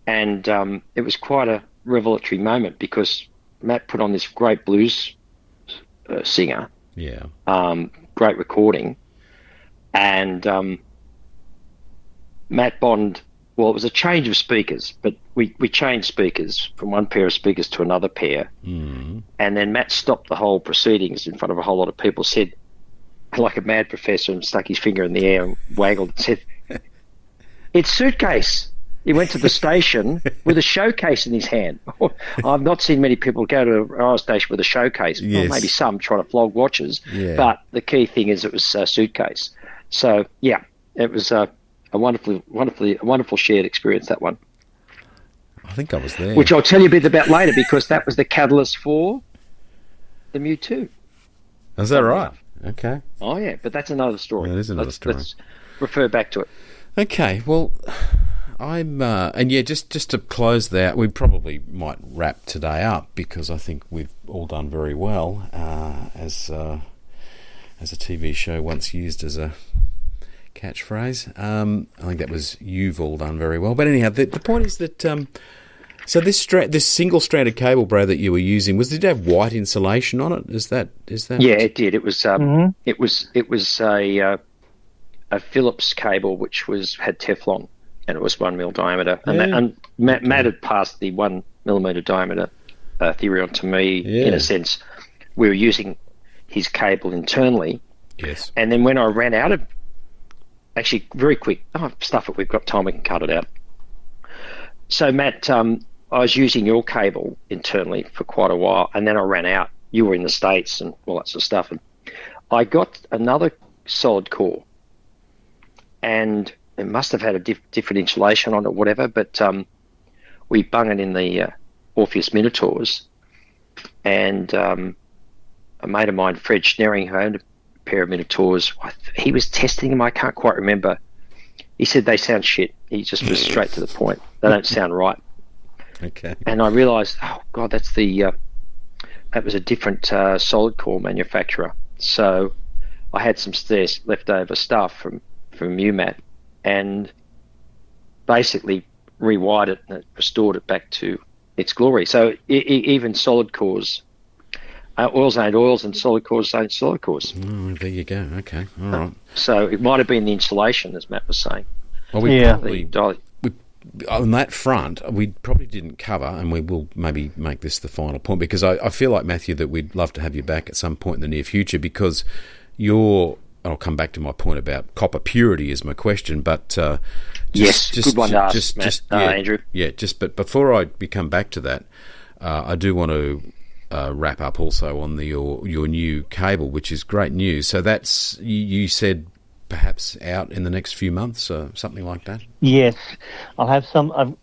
and it was quite a revelatory moment because Matt put on this great blues singer. Yeah. Great recording, and Matt Bond. Well, it was a change of speakers, but we changed speakers from one pair of speakers to another pair. Mm. And then Matt stopped the whole proceedings in front of a whole lot of people, said, like a mad professor, and stuck his finger in the air and waggled and said, "It's Suitcase." He went to the station with a showcase in his hand. I've not seen many people go to a rail station with a showcase. Yes. Well, maybe some trying to flog watches, yeah. But the key thing is it was a Suitcase. So, yeah, it was a wonderful shared experience, that one. I think I was there. Which I'll tell you a bit about later because that was the catalyst for the Mewtwo. Is that right? Okay. Oh, yeah, but that's another story. Yeah, that is another story. Let's refer back to it. Okay, well, just to close that, we probably might wrap today up because I think we've all done very well, as a TV show once used as a catchphrase. I think that was "you've all done very well." But anyhow, the point is that so this single-stranded cable, Brad, that you were using, did it have white insulation on it? Is that? Yeah, it did. It was it was a Phillips cable which had Teflon, and it was 1 mil diameter. And Matt had passed the 1 millimeter diameter theory on to me. Yeah. In a sense, we were using his cable internally. Yes. And then when I ran out of, actually very quick, stuff it, we've got time, we can cut it out. So Matt, I was using your cable internally for quite a while, and then I ran out. You were in the States and all that sort of stuff. And I got another solid core, and it must have had a different insulation on it, whatever. But we bung it in the Orpheus Minotaurs, and a mate of mine, Fred Schneering, who owned a pair of Minotaurs, he was testing them. I can't quite remember. He said they sound shit. He just was straight to the point. They don't sound right. Okay. And I realised, oh God, that was a different solid core manufacturer. So I had some leftover stuff from UMAT, and basically rewired it and restored it back to its glory. So even solid cores, oils ain't oils, and solid cores ain't solid cores. Oh, there you go. Okay, all right. So it might have been the insulation, as Matt was saying. Well, on that front, we probably didn't cover, and we will maybe make this the final point, because I feel like, Matthew, that we'd love to have you back at some point in the near future, because I'll come back to my point about copper purity is my question, but good one to ask, Andrew. Yeah, but before we come back to that, I do want to wrap up also on your new cable, which is great news. So that's, you said perhaps out in the next few months, something like that? Yes. I've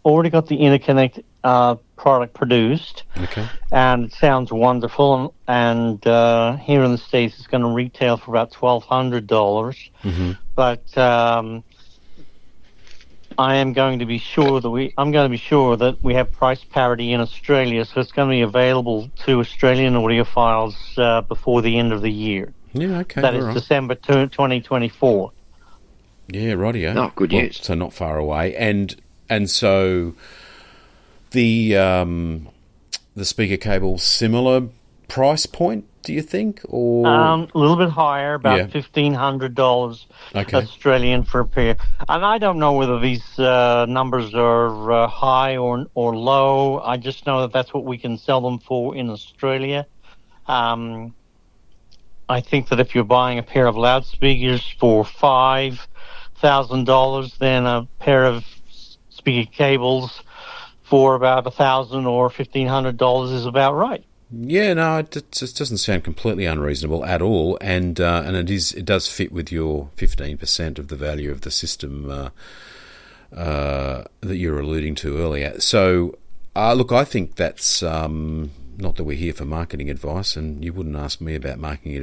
already got the interconnect product produced. Okay. And it sounds wonderful. And here in the States, it's going to retail for about $1,200. Mm-hmm. But I'm going to be sure that we have price parity in Australia, so it's going to be available to Australian audiophiles before the end of the year. Yeah, okay. That is right. December 2024. Yeah, rightio. Oh, good news. So not far away, and so the speaker cable, similar price point, do you think, or a little bit higher, about $1,500 Australian for a pair. And I don't know whether these numbers are high or low. I just know that that's what we can sell them for in Australia. I think that if you're buying a pair of loudspeakers for $5,000, then a pair of speaker cables for about $1,000 or $1,500 is about right. Yeah, no, it just doesn't sound completely unreasonable at all, and it does fit with your 15% of the value of the system that you're alluding to earlier. So, look, I think that's not that we're here for marketing advice, and you wouldn't ask me about marketing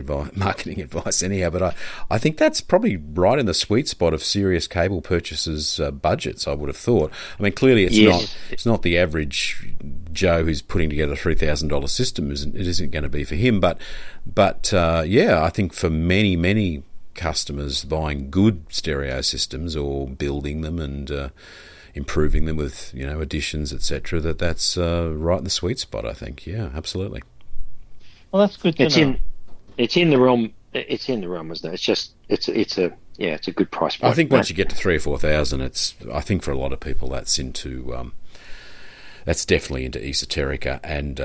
advice anyhow, but I think that's probably right in the sweet spot of serious cable purchasers' budgets, I would have thought. I mean, clearly it's not the average Joe who's putting together a $3,000 system. It isn't going to be for him, but I think for many customers buying good stereo systems or building them and improving them with additions, etc., that's right in the sweet spot, I think. Yeah, absolutely. Well, that's good to know. It's in the realm. It's in the realm, isn't it? It's just it's a good price point. I think once you get to 3,000 or 4,000, I think for a lot of people that's into that's definitely into esoterica, and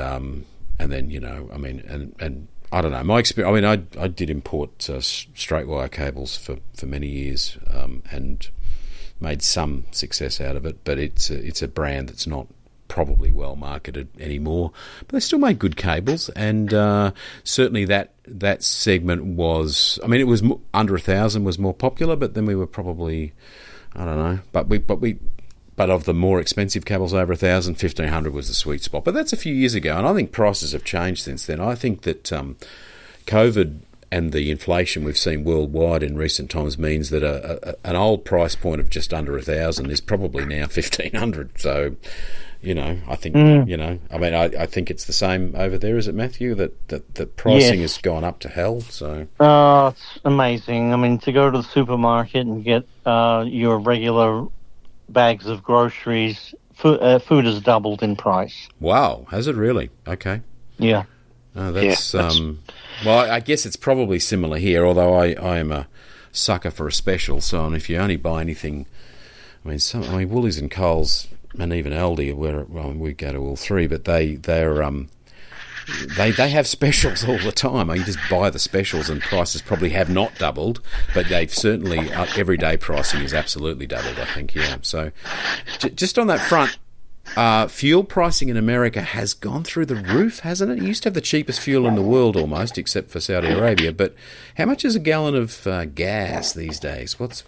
then and I don't know, my experience. I mean, I did import straight wire cables for many years, and made some success out of it, but it's a brand that's not probably well marketed anymore. But they still make good cables, and certainly that segment was. I mean, it was under 1,000 was more popular, but then we were probably, I don't know, but of the more expensive cables over 1,000, 1,500 was the sweet spot. But that's a few years ago, and I think prices have changed since then. I think that COVID and the inflation we've seen worldwide in recent times means that an old price point of just under 1,000 is probably now 1,500. So, I think, I think it's the same over there, is it, Matthew? That pricing has gone up to hell. So, it's amazing. I mean, to go to the supermarket and get your regular bags of groceries, food has doubled in price. Wow, has it really? Okay. Yeah. That's well, I guess it's probably similar here, although I am a sucker for a special. So, and if you only buy anything, Woolies and Coles and even Aldi, we go to all three, but they have specials all the time. You just buy the specials, and prices probably have not doubled, but they've certainly everyday pricing is absolutely doubled, I think. Yeah. So, just on that front. Fuel pricing in America has gone through the roof, hasn't it? It used to have the cheapest fuel in the world almost, except for Saudi Arabia. But how much is a gallon of gas these days? What's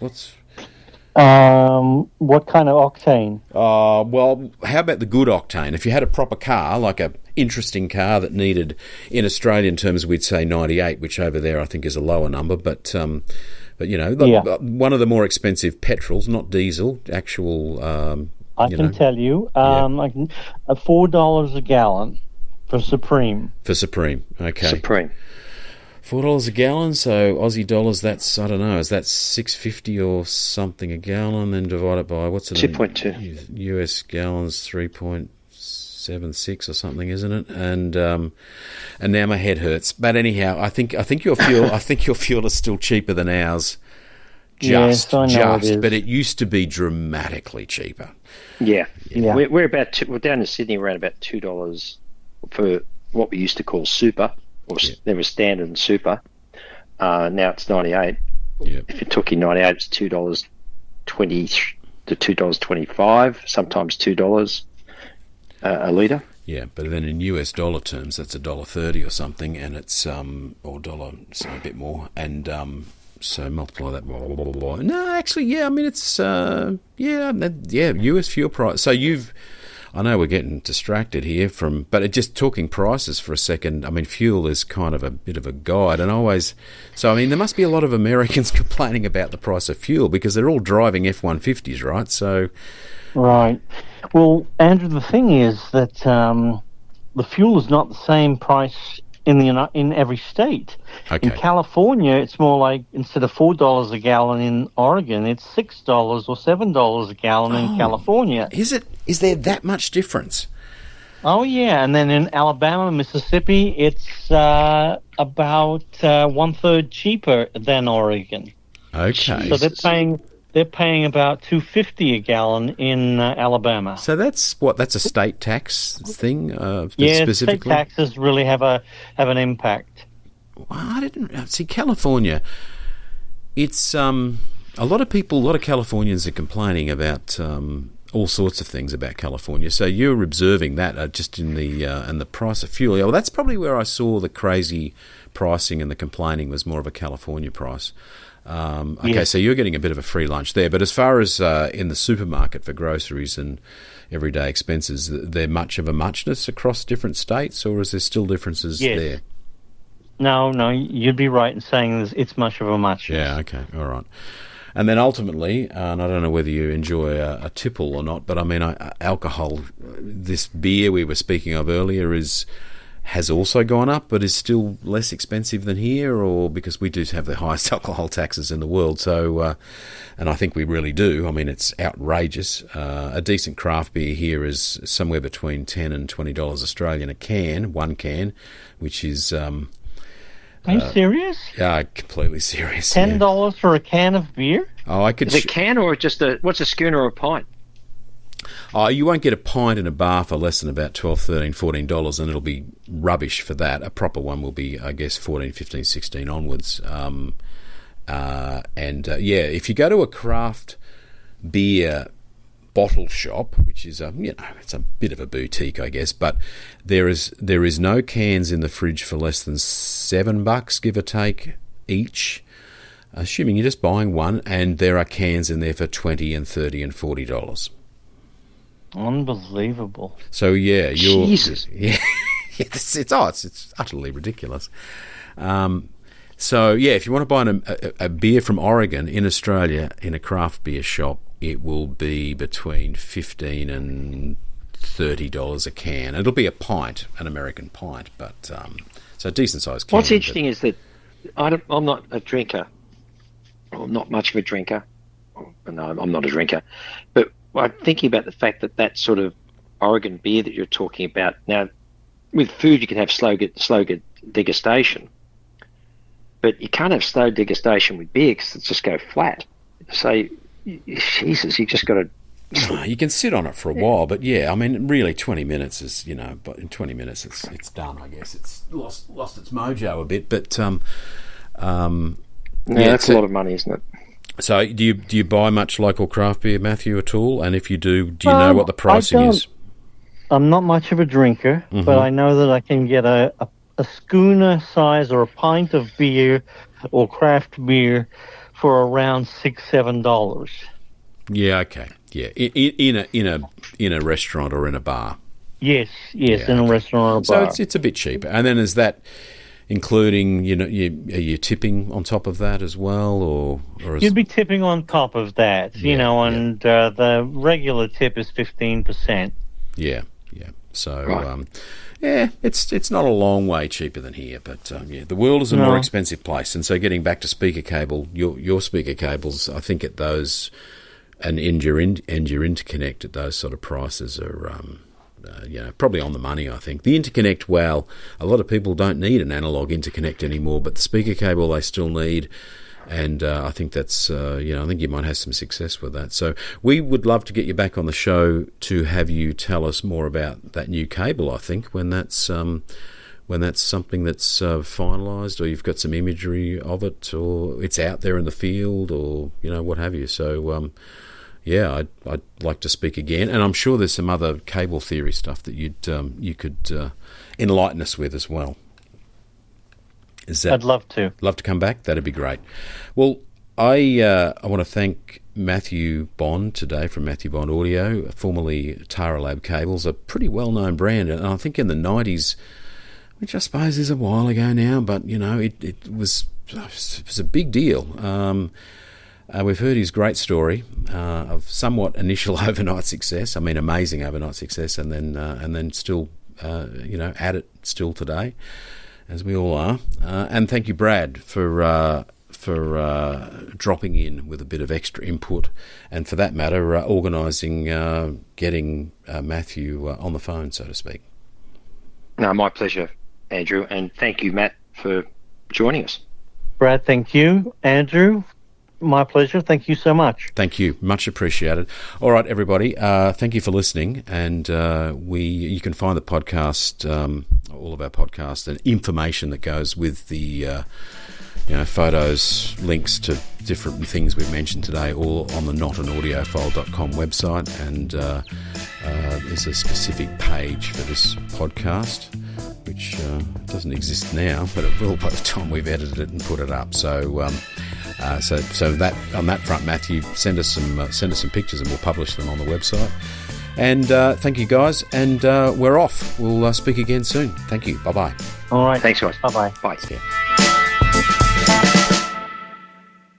What kind of octane? Well, how about the good octane? If you had a proper car, like a interesting car that needed, in Australian terms, we'd say 98, which over there I think is a lower number, but you know, one of the more expensive petrols, not diesel, actual. I can tell you, $4 a gallon for Supreme. For Supreme, okay. Supreme. $4 a gallon, so Aussie dollars, that's, I don't know, is that $6.50 or something a gallon, then divided by, what's it? 2.2. US gallons, 3.76 or something, isn't it? And now my head hurts. But anyhow, I think your fuel is still cheaper than ours. But it used to be dramatically cheaper. Yeah. We're down in Sydney around about $2 for what we used to call super. There was standard and super. Now it's 98. Yep. If you're talking 98, it's $2.20 to $2.25, sometimes $2 a litre. Yeah, but then in US dollar terms, that's $1.30 or something, and it's or dollar, so a bit more, and so multiply that. Blah, blah, blah, blah. No, actually, yeah. I mean, it's US fuel price. So I know we're getting distracted here but just talking prices for a second. I mean, fuel is kind of a bit of a guide, and so I mean, there must be a lot of Americans complaining about the price of fuel because they're all driving F-150s, right? So, right. Well, Andrew, the thing is that the fuel is not the same price in every state. Okay. In California, it's more like instead of $4 a gallon in Oregon, it's $6 or $7 a gallon in California. Is it? Is there that much difference? Oh yeah, and then in Alabama, Mississippi, it's about 1/3 cheaper than Oregon. Okay. So they're paying about $2.50 a gallon in Alabama. So that's a state tax thing. Yeah, specifically? state taxes really have an impact. Well, I didn't see California. It's a lot of Californians are complaining about all sorts of things about California. So you're observing that just in the price of fuel. Yeah, well, that's probably where I saw the crazy pricing and the complaining was more of a California price. Okay, so you're getting a bit of a free lunch there. But as far as in the supermarket for groceries and everyday expenses, there much of a muchness across different states, or is there still differences there? No, you'd be right in saying it's much of a muchness. Yeah, okay, all right. And then ultimately, and I don't know whether you enjoy a tipple or not, but I mean, alcohol, this beer we were speaking of earlier has also gone up, but is still less expensive than here, or because we do have the highest alcohol taxes in the world. So, and I think we really do. I mean, it's outrageous. A decent craft beer here is somewhere between $10 and $20 Australian one can, which is. Are you serious? Yeah, completely serious. $10 for a can of beer? Oh, I could. Is it a can or just what's a schooner or a pint? Oh, you won't get a pint in a bar for less than about $12, $13, $14, and it'll be rubbish for that. A proper one will be, I guess, $14, $15, $16 onwards. If you go to a craft beer bottle shop, which is it's a bit of a boutique, I guess, but there is no cans in the fridge for less than $7, give or take, each. Assuming you're just buying one, and there are cans in there for $20 and $30 and $40. Unbelievable. So yeah, Jesus. Yeah, it's utterly ridiculous. So yeah, if you want to buy a beer from Oregon in Australia in a craft beer shop, it will be between $15 and $30 a can. It'll be a pint, an American pint, but so a decent sized can. What's interesting is that I'm not a drinker. I'm not much of a drinker. No, I'm not a drinker, but I'm thinking about the fact that sort of Oregon beer that you're talking about. Now, with food, you can have slow degustation, but you can't have slow degustation with beer because it just go flat. So, Jesus, you just got to. You can sit on it for a while, but yeah, I mean, really, 20 minutes is, but in 20 minutes it's done. I guess it's lost its mojo a bit, but that's a lot of money, isn't it? So do you buy much local craft beer, Matthew, at all? And if you do you know what the pricing is? I'm not much of a drinker, but I know that I can get a schooner size or a pint of beer or craft beer for around $6-7. Yeah. Okay. Yeah. In a restaurant or in a bar. Yes. In a restaurant or a bar. So it's a bit cheaper. And then is that including, are you tipping on top of that as well, or you'd be tipping on top of that, and the regular tip is 15%. Yeah. So, right. It's not a long way cheaper than here, but the world is a more expensive place. And so, getting back to speaker cable, your speaker cables, I think at those and your interconnect at those sort of prices are probably on the money, I think. The interconnect, well, a lot of people don't need an analog interconnect anymore, but the speaker cable they still need, and I think that's, I think you might have some success with that. So we would love to get you back on the show to have you tell us more about that new cable, I think, when that's something that's finalised, or you've got some imagery of it, or it's out there in the field, or, what have you. So, I'd like to speak again, and I'm sure there's some other cable theory stuff that you could enlighten us with as well. I'd love to. Love to come back? That'd be great. Well, I want to thank Matthew Bond today from Matthew Bond Audio, formerly Tara Lab Cables, a pretty well-known brand, and I think in the 90s, which I suppose is a while ago now, but, it was a big deal. We've heard his great story of somewhat initial overnight success. I mean, amazing overnight success, and then still, at it still today, as we all are. And thank you, Brad, for dropping in with a bit of extra input, and for that matter, organising getting Matthew on the phone, so to speak. No, my pleasure, Andrew, and thank you, Matt, for joining us. Brad, thank you. Andrew, my pleasure. Thank you so much. Thank you. Much appreciated. All right, everybody. Thank you for listening. And you can find the podcast, all of our podcasts, and information that goes with the photos, links to different things we've mentioned today, all on the notanaudiophile.com website. And there's a specific page for this podcast, which doesn't exist now, but it will by the time we've edited it and put it up. So that on that front, Matthew, send us some pictures, and we'll publish them on the website. And thank you, guys. And we're off. We'll speak again soon. Thank you. Bye bye. All right. Thanks, guys. Bye bye. Bye. Yeah.